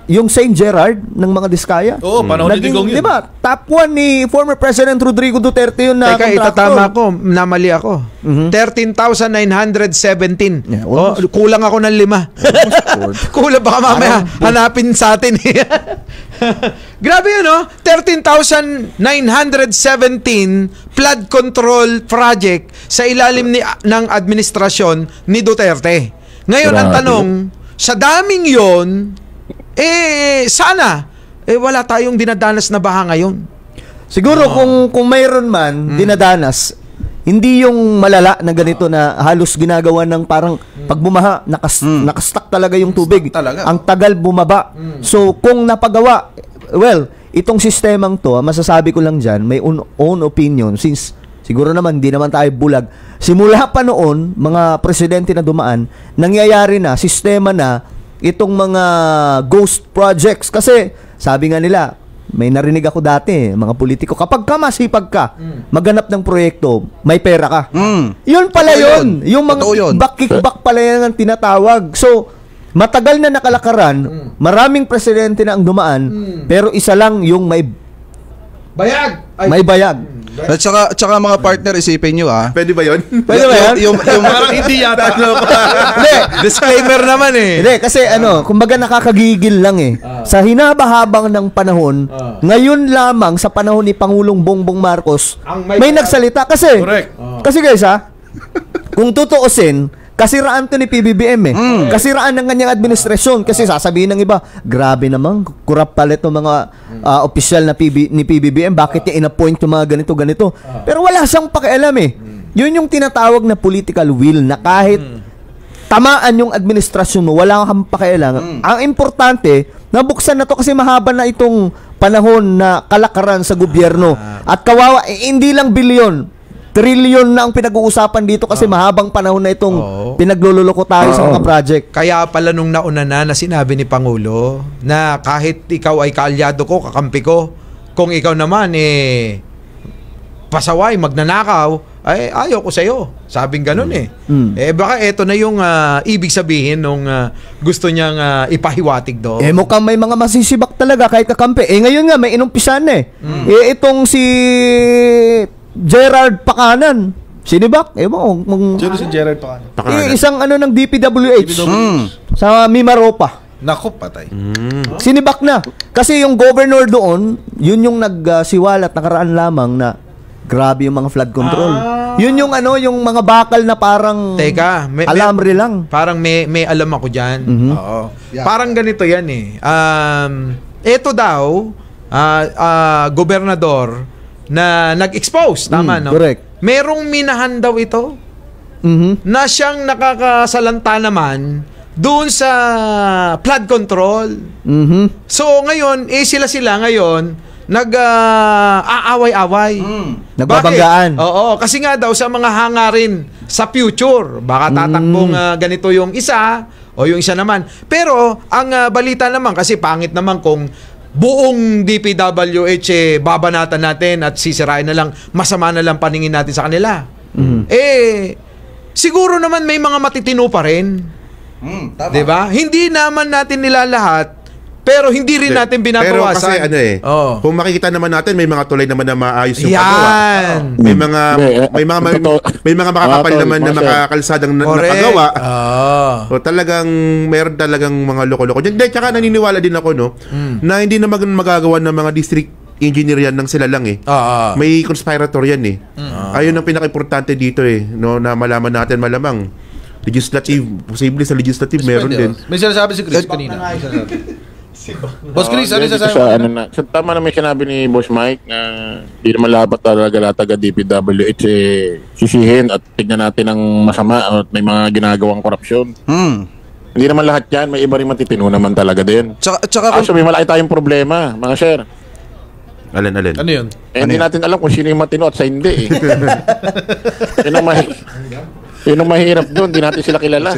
yung St. Gerard ng mga Diskaya. Oo, panahon ni Digong yun. Diba? Top 1 ni former President Rodrigo Duterte yun na Teka, itatama ko. Namali ako. 13,917. Kulang ako ng 5. Kulang, baka mamaya hanapin sa atin. Grabe yun, no? 13,917 flood control project sa ilalim ng administrasyon ni Duterte. Ngayon, ang tanong, sa daming yon, sana, wala tayong dinadanas na baha ngayon. Siguro kung mayroon man dinadanas, hindi yung malala na ganito na halos ginagawa ng parang pag bumaha, nakastuck talaga yung tubig. Ang tagal bumaba. So, kung napagawa, well, itong sistemang to, masasabi ko lang dyan, may own opinion since siguro naman, di naman tayo bulag. Simula pa noon, mga presidente na dumaan, nangyayari na, sistema na, itong mga ghost projects. Kasi, sabi nga nila, may narinig ako dati, mga politiko, kapag ka masipag ka, maghanap ng proyekto, may pera ka. Yun pala yun. Yung mga back-kickback pala yan ang tinatawag. So, matagal na nakalakaran, maraming presidente na ang dumaan, pero isa lang yung may bayag. May bayag. At saka mga partner, isipin nyo Pwede ba yun? Pwede ba yan? Parang hindi yata. Hindi. Disclaimer naman eh. Hindi, kasi kumbaga nakakagigil lang eh. Sa hinaba-habang ng panahon, ngayon lamang sa panahon ni Pangulong Bongbong Marcos, may nagsalita. Kasi, kasi guys kung tutuusin, kasiraan to ni PBBM eh. Kasiraan ng kanyang administrasyon. Kasi sasabihin ng iba, grabe naman, kurap pala itong mga opisyal na ni PBBM. Bakit niya in-appoint yung mga ganito-ganito? Pero wala siyang pakialam eh. Yun yung tinatawag na political will na kahit tamaan yung administrasyon mo, wala kang pakialam. Ang importante, nabuksan na to kasi mahaba na itong panahon na kalakaran sa gobyerno. At kawawa, hindi lang bilyon, trilyon na ang pinag-uusapan dito kasi mahabang panahon na itong pinaglululoko tayo sa mga project. Kaya pala nung nauna na sinabi ni Pangulo na kahit ikaw ay kaalyado ko, kakampi ko, kung ikaw naman pasaway, magnanakaw, ay ayaw ko sa'yo. Sabing ganun baka eto na yung ibig sabihin nung gusto niyang ipahiwatig doon. Mukhang may mga masisibak talaga kahit kakampi. Ngayon nga, may inumpisan na itong si Gerard Pacanan. Sinibak? Sino si Gerard Pacanan? Isang ng DPWH. Sa Mimaropa. Naku, patay. Sinibak na. Kasi yung governor doon, yun yung nagsiwalat nakaraan lamang na grabe yung mga flood control. Yun yung yung mga bakal na parang teka, alambre lang. Parang may alam ako diyan. Oo. Yeah. Parang ganito 'yan ito daw gobernador na nag-expose, tama no? Correct. Merong minahan daw ito. Na siyang nakakasalanta naman doon sa flood control. So ngayon, sila ngayon nag-aaway-away. Nagbabanggaan. Oo, kasi nga daw sa mga hangarin sa future, baka tatakbong ganito yung isa o yung isa naman. Pero ang balita naman, kasi pangit naman kung buong DPWH babanatan natin at sisirain na lang, masama na lang paningin natin sa kanila. Siguro naman may mga matitino pa rin. Diba? Hindi naman natin nila lahat, pero hindi rin natin binabawasan. Pero kasi kung makikita naman natin, may mga tulay naman na maayos yung paggawa. May mga makakapal naman na makakalsadang napagawa. So talagang meron talagang mga loko-loko. Tsaka naniniwala din ako na hindi naman magagawa ng mga district engineer yan ng sila lang may conspirator yan ayun ang pinaka-importante dito na malaman natin malamang legislative, posible sa legislative meron din. May sinasabi si Chris kanina. Boss Chris, ano sasabi mo? Tama na may sinabi ni Boss Mike na hindi naman lahat talaga taga DPWH sisihin at tignan natin ang masama at may mga ginagawang korupsyon. Hindi naman lahat yan, may iba rin matitino naman talaga din. Tsaka may malaki tayong problema, mga sir. Alin? Ano yun? Hindi natin alam kung sino yung matino at sa hindi Yun ang mahirap doon, di natin sila kilala.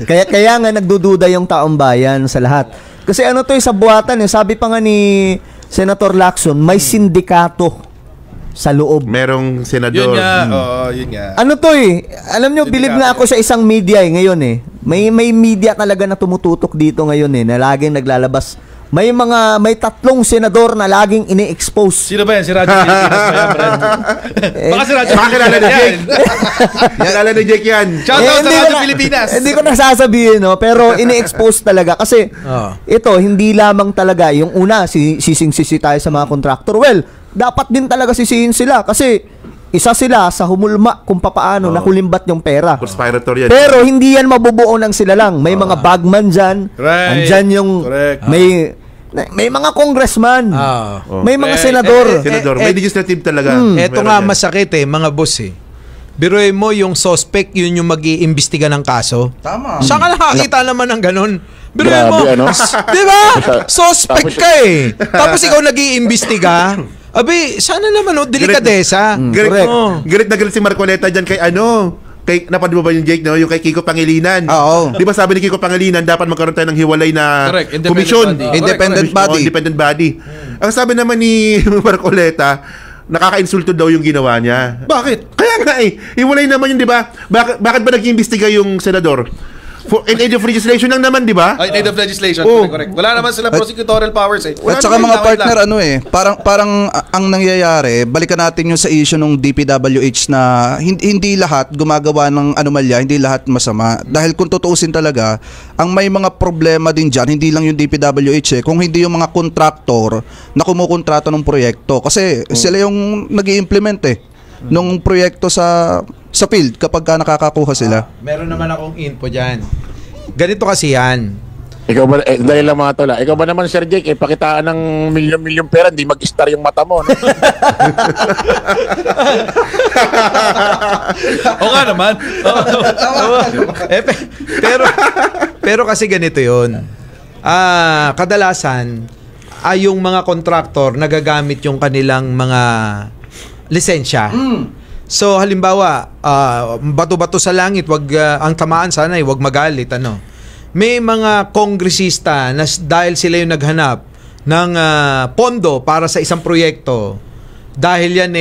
Kaya nga nagdududa yung taong bayan sa lahat. Kasi sa buhatan sabi pa nga ni Senator Lacson, may sindikato sa loob. Merong senador. Yun nga. Alam nyo, bilib nga ako sa isang media ngayon May media talaga na tumututok dito ngayon na laging naglalabas. May 3 senador na laging ini-expose. Sino ba yan? Si Radyo Pilipinas ba yan, Brad? Baka si Radyo Kilala ni Jake. Kilala ni Jake yan. Shoutout sa Radyo Pilipinas. Hindi ko nasasabihin, pero ini-expose talaga. Kasi ito, hindi lamang talaga. Yung una, sising-sisi tayo sa mga contractor. Well, dapat din talaga sisihin sila. Kasi isa sila sa humulma kung papaano nakulimbat yung pera. Conspirator yan. Pero hindi yan mabubuo ng sila lang. May mga bagman dyan. Andyan yung may mga congressman. May mga senador. May legislative talaga. Eto nga masakit mga boss Biruin mo yung suspect, yun yung mag-iimbestiga ng kaso. Tama. Saan ka nakakita naman ng ganun? Biruin mo. Diba? Suspect ka Tapos ikaw nag-iimbestiga. Sana naman delikadesa. Galit na galit si Marcoleta dyan kay napanood mo ba yung Jake, yung kay Kiko Pangilinan? Oo. Di ba sabi ni Kiko Pangilinan, dapat magkaroon tayo ng hiwalay na komisyon. Independent body. Ang sabi naman ni Marcoleta, nakaka-insulto daw yung ginawa niya. Bakit? Kaya nga hiwalay naman yun, di ba? Bakit ba nag-iimbestiga yung senador? In aid of legislation lang naman, di ba? In aid of legislation, correct. Wala naman sila prosecutorial powers At saka mga partner, parang ang nangyayari, balikan natin yung sa issue ng DPWH na hindi lahat gumagawa ng anomalya, hindi lahat masama. Dahil kung tutuusin talaga, ang may mga problema din dyan, hindi lang yung DPWH kung hindi yung mga kontraktor na kumukontrato ng proyekto. Kasi sila yung nag-i-implement nung proyekto sa field kapag nakakakuha sila. Meron naman akong info dyan. Ganito kasi yan. Ikaw ba, dahil lang mga tola, ikaw ba naman, Sir Jake, pakitaan ng milyon-milyon pera, hindi mag-star yung mata mo. No? O nga naman. Pero kasi ganito yun. Kadalasan, yung mga kontraktor nagagamit yung kanilang mga lisensya. So halimbawa, bato-bato sa langit, wag ang tamaan sana ay wag magalit May mga kongresista na dahil sila yung naghanap ng pondo para sa isang proyekto, dahil yan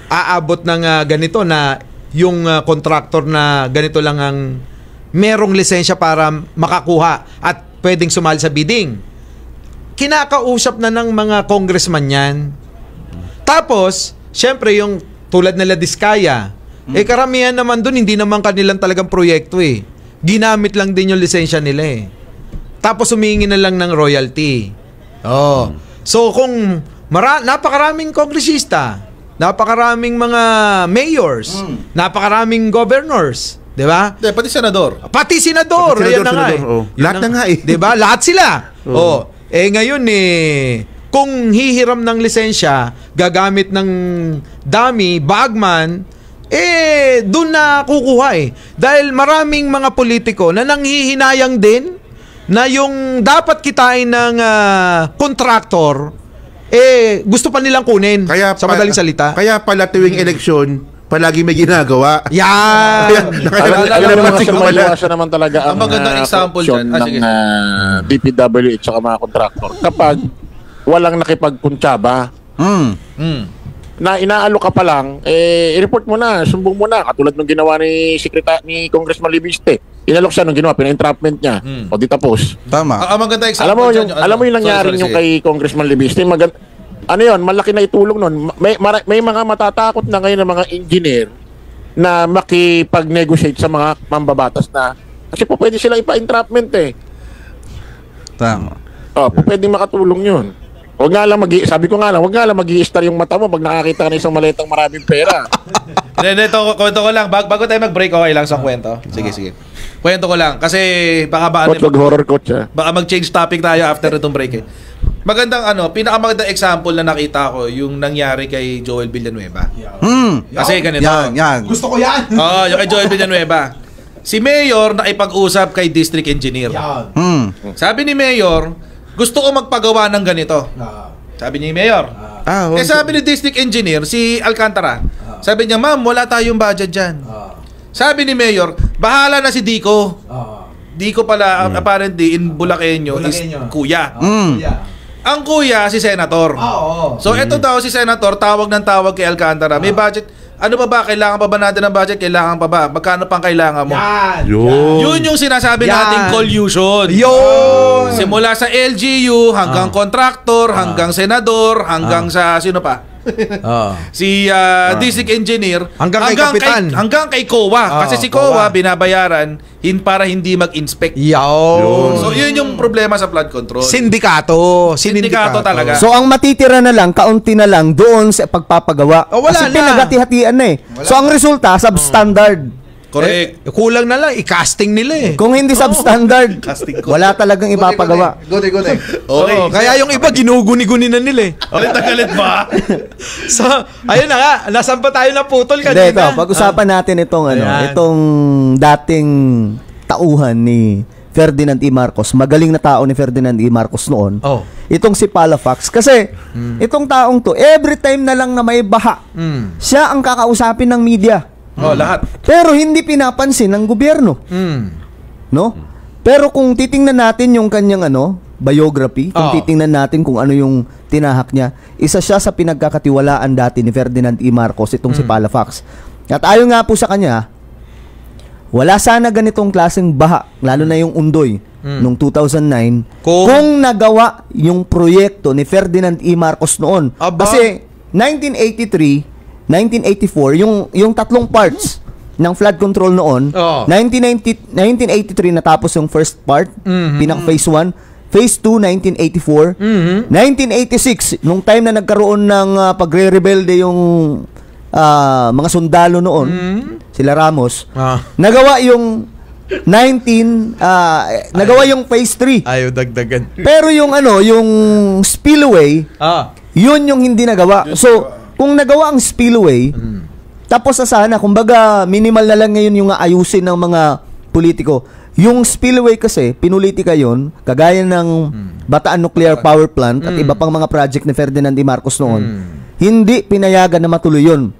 aabot ng ganito na yung kontraktor na ganito lang ang merong lisensya para makakuha at pwedeng sumali sa bidding. Kinakausap na ng mga congressman yan. Tapos, syempre yung tulad nila Diskaya, karamihan naman dun, hindi naman kanilang talagang proyekto Ginamit lang din yung lisensya nila Tapos humingi na lang ng royalty. So kung napakaraming kongresista, napakaraming mga mayors, napakaraming governors, 'di ba? Pati senador. Pati senador, ayan na nga. Lahat na nga 'Di ba? Lahat sila. Ngayon kung hihiram ng lisensya, gagamit ng dummy, bagman, doon na kukuha Dahil maraming mga politiko na nanghihinayang din na yung dapat kitain ng kontraktor, gusto pa nilang kunin. Sa madaling salita. Kaya pala tuwing eleksyon, palagi may ginagawa. Yan! Maiwasan naman talaga ang magandang example dyan. ng DPWH at mga kontraktor. Kapag walang nakipagkuntsaba, na inaalo ka pa lang, i-report mo na, sumbong mo na. Katulad ng ginawa ni Congressman Libiste. Inalok siya nung ginawa, pina-entrapment niya. O di tapos. Tama. Ang maganda example alam mo yung nangyari yung kay Congressman Libiste, malaki na itulong nun. May mga matatakot na ngayon ng mga engineer na makipag-negotiate sa mga mambabatas na kasi po pwede sila ipa-entrapment Tama. Pwedeng makatulong yun. Wag nga lang mag-i-star yung mata mo pag nakakita ka ng isang maletang maraming pera. Kwento ko lang. Bago tayo mag-break, okay lang sa kwento. Sige. Kwento ko lang. Kasi baka horror coach baka mag-change topic tayo after itong break Magandang pinakamagandang example na nakita ko yung nangyari kay Joel Villanueva. Kasi ganito. Yan. Gusto ko yan. Yung kay Joel Villanueva. Si Mayor nakipag-usap kay District Engineer. Sabi ni Mayor, gusto ko magpagawa ng ganito. Sabi ni Mayor. Sabi ni District Engineer, si Alcantara, sabi niya, ma'am, wala tayong budget dyan. Sabi ni Mayor, bahala na si Dico. Dico pala, apparently, in Bulakenyo, is kuya. Ang kuya, si Senator. So, eto daw si Senator, tawag ng tawag kay Alcantara. May budget. Ano ba? Kailangan pa ba natin ng budget? Kailangan pa ba? Magkano pang kailangan mo? Yun yung sinasabi nating collusion. Simula sa LGU, hanggang contractor, hanggang senador, hanggang sa sino pa? Si district engineer hanggang kay kapitan, hanggang kay COA kasi si COA binabayaran para hindi mag-inspect. So yun yung problema sa flood control. Sindikato talaga. So ang matitira na lang, kaunti na lang doon sa pagpapagawa. Kasi pinagati-hatian na So ang resulta substandard. Correct. Kulang na lang i-casting nila Kung hindi substandard, wala talagang ipapagawa. Gode. Okay. Kaya yung iba ginuguni-guni na nila Galit ba? So, ayun na nga, nasan pa tayo naputol kanina? Hindi, pag-usapan natin itong itong dating tauhan ni Ferdinand E. Marcos. Magaling na tao ni Ferdinand E. Marcos noon. Itong si Palafox. Kasi itong taong to, every time na lang na may baha, siya ang kakausapin ng media. Lahat. Pero hindi pinapansin ng gobyerno. No? Pero kung titingnan natin yung kanyang biography, kung titingnan natin kung ano yung tinahak niya, isa siya sa pinagkakatiwalaan dati ni Ferdinand E. Marcos, itong si Palafox. At ayon nga po sa kanya, wala sana ganitong klaseng baha, lalo na yung Undoy, noong 2009, kung nagawa yung proyekto ni Ferdinand E. Marcos noon. Kasi 1984, yung tatlong parts ng flood control noon, 1983 natapos yung first part, pinaka-phase 1, phase 2, 1984, 1986, nung time na nagkaroon ng pagre-rebelde yung mga sundalo noon, sila Ramos, nagawa yung nagawa yung phase 3. Ayaw dagdagan. Pero yung yung spillway, yun yung hindi nagawa. So, kung nagawa ang spillway, tapos sana, kumbaga, minimal na lang ngayon yung ayusin ng mga politiko. Yung spillway kasi, pinulitika yun, kagaya ng Bataan Nuclear Power Plant at iba pang mga project ni Ferdinand D. Marcos noon, hindi pinayagan na matuloy yun.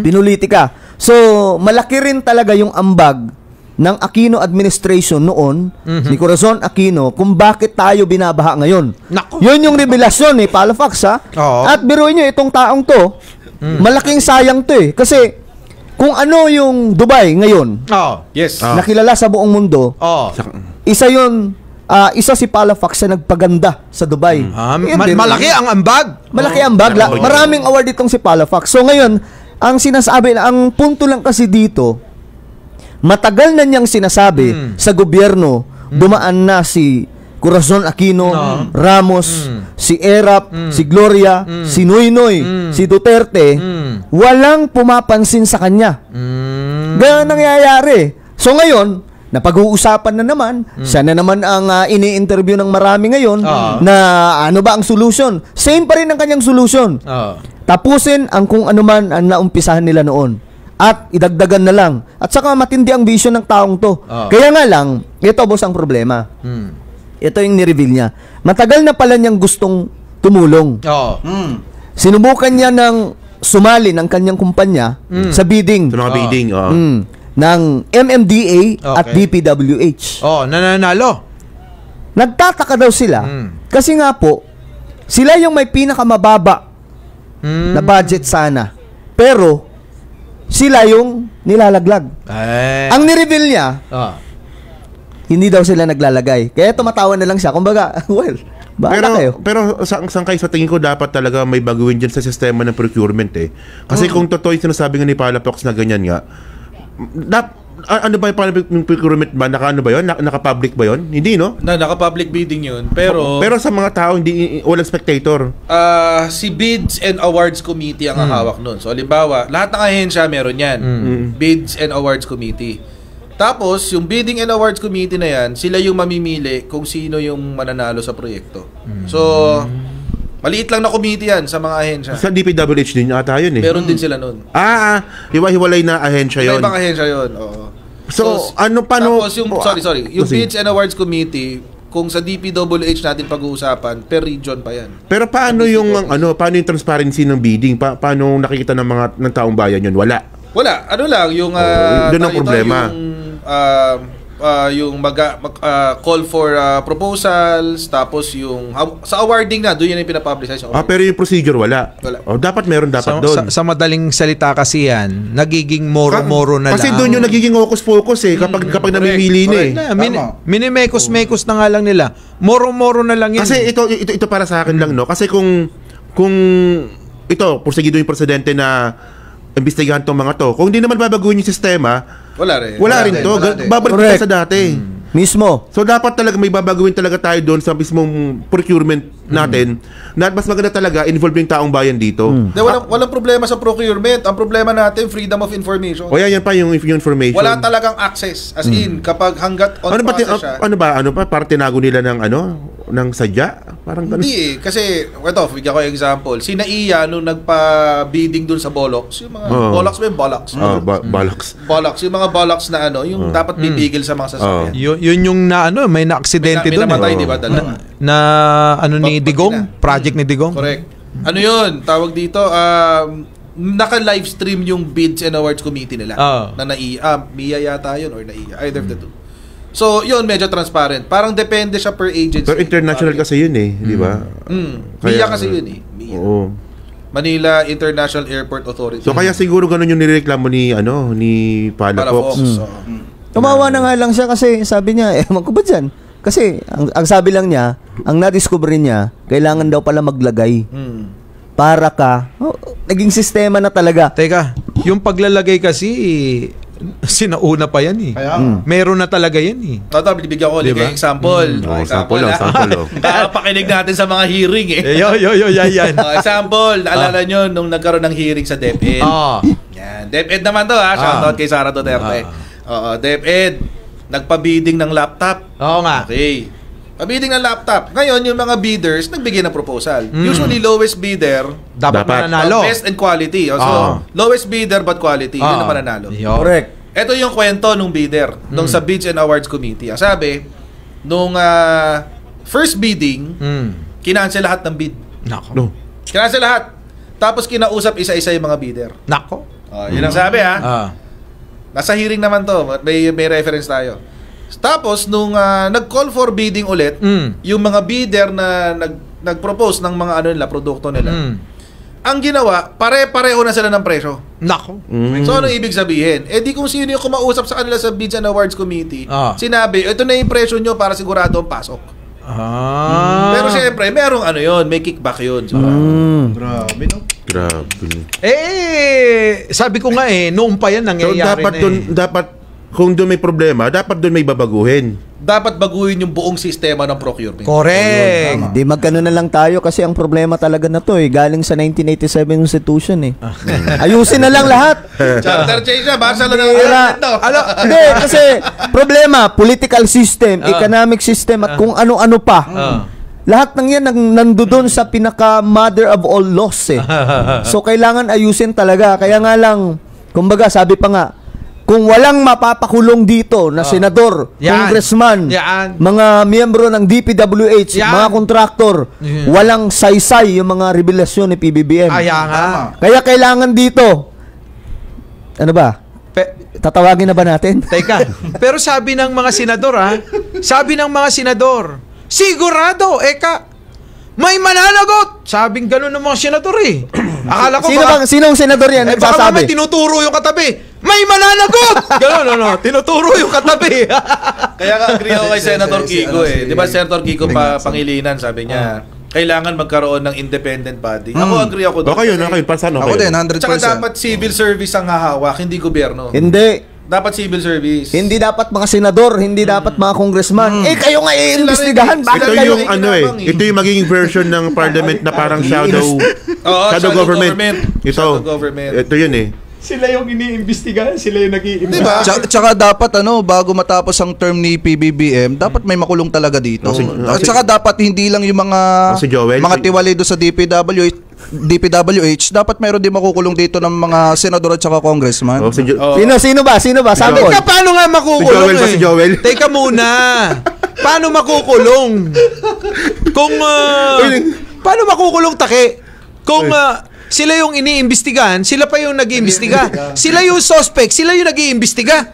Pinulitika. So, malaki rin talaga yung ambag ng Aquino administration noon, ni Corazon Aquino, kung bakit tayo binabaha ngayon. Yun yung revelasyon ni Palafox, ha? At biruin nyo, itong taong to, malaking sayang to eh. Kasi, kung ano yung Dubai ngayon, nakilala sa buong mundo, isa yun, isa si Palafox na nagpaganda sa Dubai. Malaki ang ambag. Malaki ang ambag. Maraming award itong si Palafox. So ngayon, ang sinasabi, ang punto lang kasi dito, matagal na niyang sinasabi sa gobyerno, dumaan na si Corazon Aquino, Ramos, si Erap, si Gloria, si Noynoy, si Duterte, walang pumapansin sa kanya. Ganyan nangyayari. So ngayon, napag-uusapan na naman, siya na naman ang ini-interview ng marami ngayon na ano ba ang solution. Same pa rin ang kanyang solution. Tapusin ang kung ano man ang naumpisahan nila noon. At idagdagan na lang. At saka matindi ang vision ng taong to. Kaya nga lang, ito boss ang problema. Ito yung ni-reveal niya. Matagal na pala niyang gustong tumulong. Sinubukan niya ng sumali ng kanyang kumpanya sa bidding. Sa mga bidding, ng MMDA at DPWH. Nananalo. Nagtataka daw sila. Kasi nga po, sila yung may pinakamababa na budget sana. Pero, sila yung nilalaglag. Ang ni-reveal niya, hindi daw sila naglalagay. Kaya tumatawa na lang siya. Kumbaga, well, bahala kayo. Pero saan kayo sa tingin ko dapat talaga may baguhin dyan sa sistema ng procurement eh. Kasi kung totoo yung sinasabi nga ni Palafox na ganyan nga, ano ba yung procurement ba? Naka-ano ba yun? Naka-public ba yun? Hindi, no? Naka-public bidding yun. Pero sa mga tao, hindi walang spectator. Si Bids and Awards Committee ang hawak nun. So, halimbawa, lahat ng ahensya meron yan. Bids and Awards Committee. Tapos, yung Bidding and Awards Committee na yan, sila yung mamimili kung sino yung mananalo sa proyekto. So, maliit lang na committee yan sa mga ahensya. Sa DPWH din ata yun eh. Meron din sila nun. Hiwa-hiwalay na ahensya yun. Ibang ahensya yun, oo. So, paano? Tapos yung, yung Bids and Awards Committee, kung sa DPWH natin pag-uusapan, per region pa yan. Pero paano yung paano yung transparency ng bidding? Paano nakikita ng taong bayan yun? Wala. Ano lang yung doon ang problema. Yung call for proposals, tapos yung sa awarding na doon yan yung pinapublicize. Pero yung procedure wala. Dapat meron doon. Sa madaling salita kasi yan, nagiging moro-moro na kasi lang. Kasi doon yung nagiging hocus-pocus eh kapag namimili na eh. Minimekos-mekos na nga lang nila. Moro-moro na lang yan. Kasi ito para sa akin lang, no? Kasi kung ito, porsigido yung presidente na imbestigahan tong mga to. Kung hindi naman babaguhin yung sistema, wala rin to. Babalik tayo sa dati. Mismo. So dapat talaga may babaguhin talaga tayo doon sa mismong procurement natin. Na mas maganda talaga involve yung taong bayan dito. Walang problema sa procurement. Ang problema natin, freedom of information. Yan pa yung information. Wala talagang access. As in, kapag hanggat on process siya. Ano ba? Para tinago nila ng sadya? Parang ganun. Hindi eh. Kasi, bigyan ko yung example. Si Naiya, nung nagpa-bidding dun sa Bollocks, yung mga Bollocks ba yung Bollocks? Bollocks. Yung mga Bollocks na yung dapat bibigil sa mga sasakyan. Yun yung may na-aksidente doon. May namatay, di ba? Dalawa. Ni Digong? Project ni Digong? Correct. Ano yun? Tawag dito, naka-livestream yung Bids and Awards Committee nila. Na Naiya. Mia yata yun or Naiya. Either of the two. So, yun, medyo transparent. Parang depende siya per agency. Pero international kasi yun eh, di ba? Mia kasi yun eh. Mia. Oo. Manila International Airport Authority. So, kaya siguro ganun yung nireklamo ni Palafox. Tumawa na nga lang siya kasi sabi niya, ewan ko ba dyan? Kasi, ang sabi lang niya, ang na-discover niya, kailangan daw pala maglagay. Para naging sistema na talaga. Teka, yung paglalagay kasi, sinauna pa yan eh. Meron na talaga yan eh. Bibigyan ko ulit yung example. Sample. Pakinig natin sa mga hearing eh. Yan. Example, naalala nyo nung nagkaroon ng hearing sa DepEd. Yan. DepEd naman to ha. Shoutout kay Sara Duterte. DepEd. nagpa-bidding ng laptop. Oo nga. Okay. Pabidding ng laptop. Ngayon, yung mga bidders, nagbigay ng proposal. Usually, lowest bidder, Dapat mananalo. best and quality. So, lowest bidder but quality. Yun ang mananalo. Correct. Ito yung kwento nung bidder, nung sa Bids and Awards Committee. Ang sabi, nung first bidding, kinancel lahat ng bid. Nako. Kinancel lahat. Tapos kinausap isa-isa yung mga bidder. Nako. Yun ang sabi ha. Nasa hearing naman to. May reference tayo. Tapos, nung nag-call for bidding ulit, yung mga bidder na nag-propose ng mga nila, produkto nila, ang ginawa, pare-pareho na sila ng presyo. Nako. So, ano ibig sabihin? Di kung sino yung kumausap sa kanila sa Bids and Awards Committee, sinabi, ito na yung presyo nyo para sigurado ang pasok. Pero syempre, merong may kickback yun. Grabe, no? Grabe. Sabi ko nga noong pa yan nangyayari so, dapat dapat kung doon may problema, dapat doon may babaguhin. Dapat baguhin yung buong sistema ng procurement. Correct. Di magkano na lang tayo kasi ang problema talaga na to galing sa 1987 Constitution Ayusin na lang lahat. Charter change na, basa lang ng Hindi, kasi problema, political system, economic system, at kung ano-ano pa. Lahat ng yan nandoon sa pinaka-mother of all laws So, kailangan ayusin talaga. Kaya nga lang, kumbaga, sabi pa nga, kung walang mapapakulong dito na senador, congressman, mga miyembro ng DPWH, mga kontraktor, walang saysay yung mga revelasyon ni PBBM. Kaya kailangan dito, ano ba? Tatawagin na ba natin? Teka, pero sabi ng mga senador sigurado, may mananagot. Sabing gano'n ng mga senador Akala ko sinong senador yan? Baka naman tinuturo yung katabi. May mananagot! Gano'n, tinuturo yung katabi. Kaya nga agree ako kay Senator Kiko Di ba Senator Kiko Pangilinan, sabi niya, kailangan magkaroon ng independent body. Ako agree ako doon. Okay, pansano ako din, 100%. Tsaka dapat civil service ang hahawak, hindi gobyerno. Hindi. Dapat civil service. Hindi dapat mga senador, hindi dapat mga congressman. Kayo nga iimbestigahan. Ito yung ito yung magiging version ng parliament na parang shadow government. Ito yun Sila yung iniimbestigahan, sila yung nag-iimbestigahan. Diba? Tsaka dapat bago matapos ang term ni PBBM, dapat may makulong talaga dito. At tsaka dapat hindi lang yung mga tiwali do sa DPWH, dapat mayroon din makukulong dito ng mga senador at saka congressman. Sino ba? Sample. Paano nga makukulong si Joel. Teka muna. Paano makukulong? Paano makukulong Kung sila yung iniimbestigahan, sila pa yung nag-iimbestiga. Sila yung suspect, sila yung nag-iimbestiga.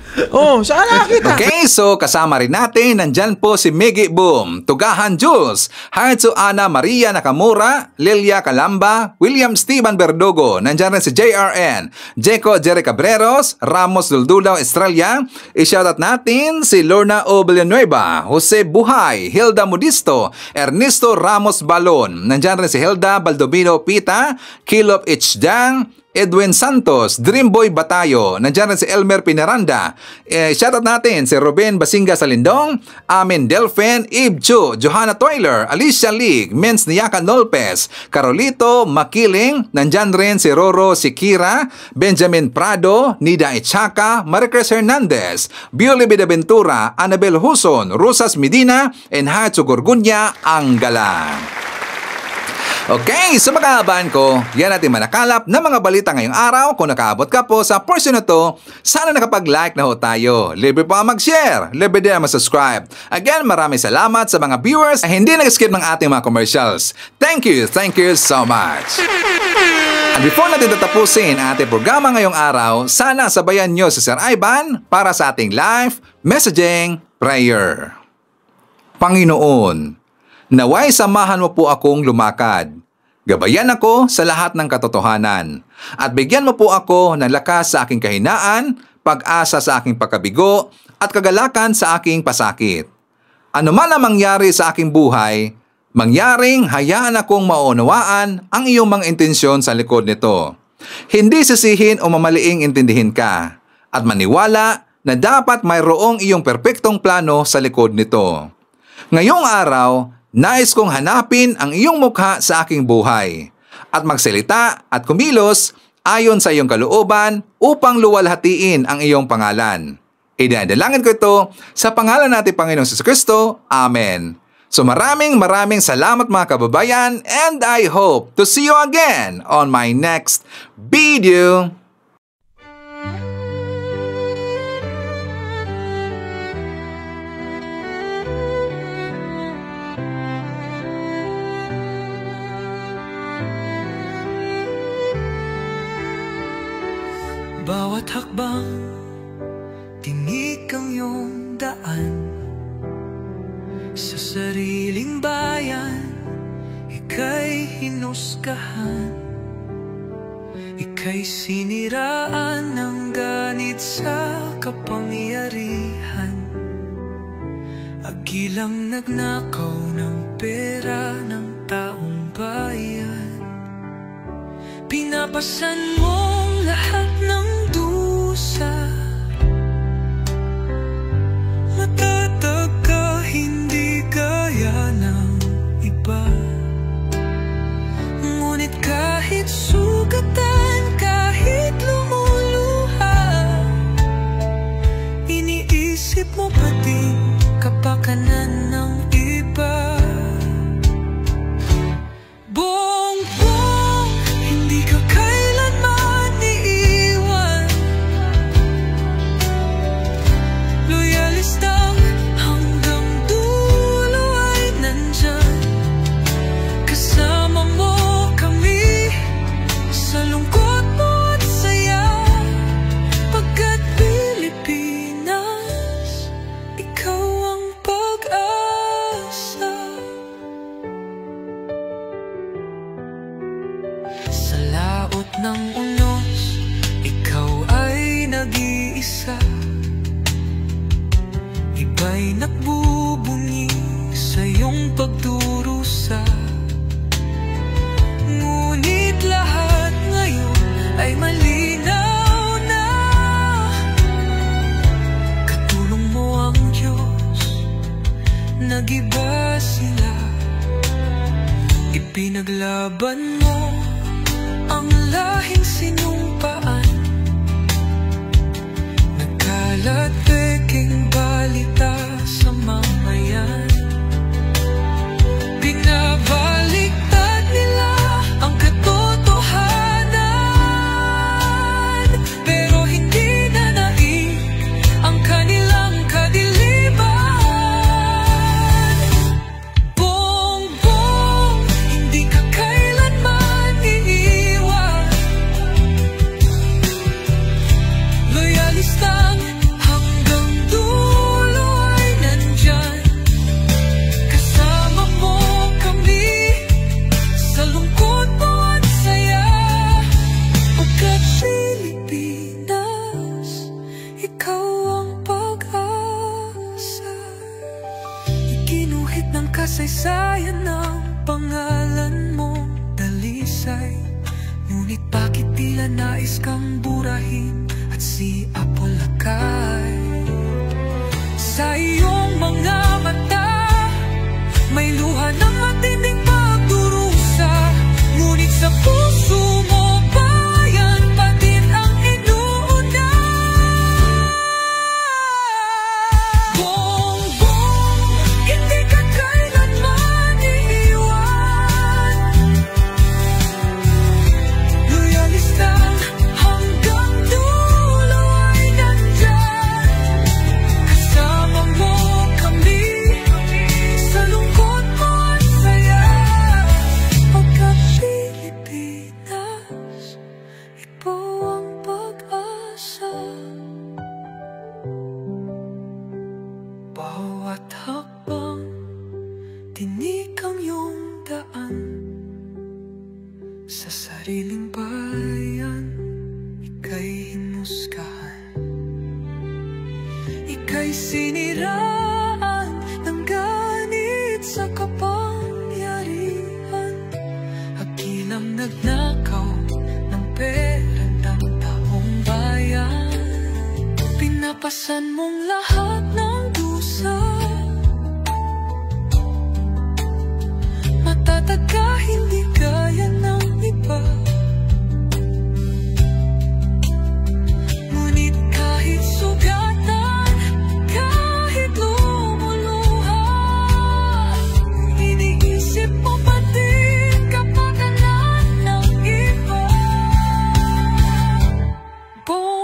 Saan nakakita? Okay, so kasama rin natin, nandyan po si Miggy Boom, Tugahan Jules, Haitsu Ana Maria Nakamura, Lilia Calamba, William Steven Verdugo, nandyan rin si JRN, Jeco Jerry Cabreros, Ramos Duldulaw Estrella, i-shoutout natin si Lorna O. Villanueva, Jose Buhay, Hilda Modisto, Ernesto Ramos Balon, nandyan rin si Hilda Baldovino Pita, Kilop Ichdang, Edwin Santos, Dreamboy Batayo, nandiyan rin si Elmer Pinaranda. Shoutout natin si Ruben Basinga Salindong, Amin Delphin, Eve Chu, Johanna Toiler, Alicia League, Menz Niaca Nolpez, Carolito Makiling, nandiyan rin si Roro Sikira, Benjamin Prado, Nida Ichaka, Maricres Hernandez, Bioli Bidaventura, Annabel Huson, Rosas Medina, and Hatsu Gorgunya Anggalang. Okay, so makahabaan ko, yan natin manakalap ng mga balita ngayong araw. Kung nakaabot ka po sa portion na to, sana nakapag-like na ho tayo. Libre po ang mag-share, libre din ang mag-subscribe. Again, maraming salamat sa mga viewers na hindi nag-skip ng ating mga commercials. Thank you so much. At before natin tatapusin ang ating programa ngayong araw, sana sabayan nyo si Sir Ivan para sa ating live messaging prayer. Panginoon, naway samahan mo po akong lumakad. Gabayan ako sa lahat ng katotohanan. At bigyan mo po ako ng lakas sa aking kahinaan, pag-asa sa aking pagkabigo, at kagalakan sa aking pasakit. Ano man ang mangyari sa aking buhay, mangyaring hayaan akong maunawaan ang iyong mga intensyon sa likod nito. Hindi sisihin o mamaliing intindihin ka, at maniwala na dapat mayroong iyong perpektong plano sa likod nito. Ngayong araw, nais kong hanapin ang iyong mukha sa aking buhay at magsalita at kumilos ayon sa iyong kalooban upang luwalhatiin ang iyong pangalan. Idadalangin ko ito sa pangalan natin Panginoong Jesucristo. Amen. So maraming salamat mga kababayan, and I hope to see you again on my next video. Bawat hakbang, tinik ang iyong daan. Sa sariling bayan, ika'y hinusgahan. Ika'y siniraan ng ganit sa kapangyarihan. Agilang nagnakaw ng pera ng taong bayan. Pinapasan mong lahat ng dusa. Matatag ka, hindi gaya ng iba. Ngunit kahit sugatan, kahit lumuluha, iniisip mo pa din kapakanan ng iba. Bongbong, hindi ka kailanman iiwan. Loyalistang hanggang dulo ay nandyan. Kasama mo kami sa lungkot mo at saya. Pagkat Pilipinas, ikaw ang pag-asa. Sa laot ng unos, ikaw ay nag-iisa. Iba'y nagbubunyi sa iyong pagdurusa. Ngunit lahat ngayon ay malinaw na. Katulong mo ang Diyos, nag-iba sila. Ipinaglaban mo ang lahing sinumpaan. Nagkalat peking balita sa mamayan. Binabaliktad nila ang katotohanan, pero hindi na naig ang kanilang kadiliman. Bongbong, hindi ka kailanman iiwan. Loyalistang hanggang dulo ay nandyan. Kasama mo kami sa lungkot mo at saya. Pagkat Pilipinas, ikaw ang pag-asa. Iginuhit ng kasaysayan ng pangalan mo, dalisay. Ngunit bakit tila nais kang burahin at si Apolacay? Sa iyong mga mata, may luha ng matinding pagdurusa. Ngunit sa puso mo, bayan pa din ang inuuna. Bongbong, hindi ka kailanman iiwan. Loyalistang hanggang dulo ay nandyan. Kasama mo kami sa lungkot mo at saya. Pagkat Pilipinas, ikaw ang pag-asa. Bawat hakbang, tinik ang iyong daan. Sa sariling bayan, ika'y hinusgahan. Ika'y siniraan ng ganit sa kapangyarihan. Hagilang nagnakaw ng pera ng taong bayan. Pinapasan mong lahat ng dusa. Matatag ka, hindi gaya ng iba. Ngunit kahit sugatan, po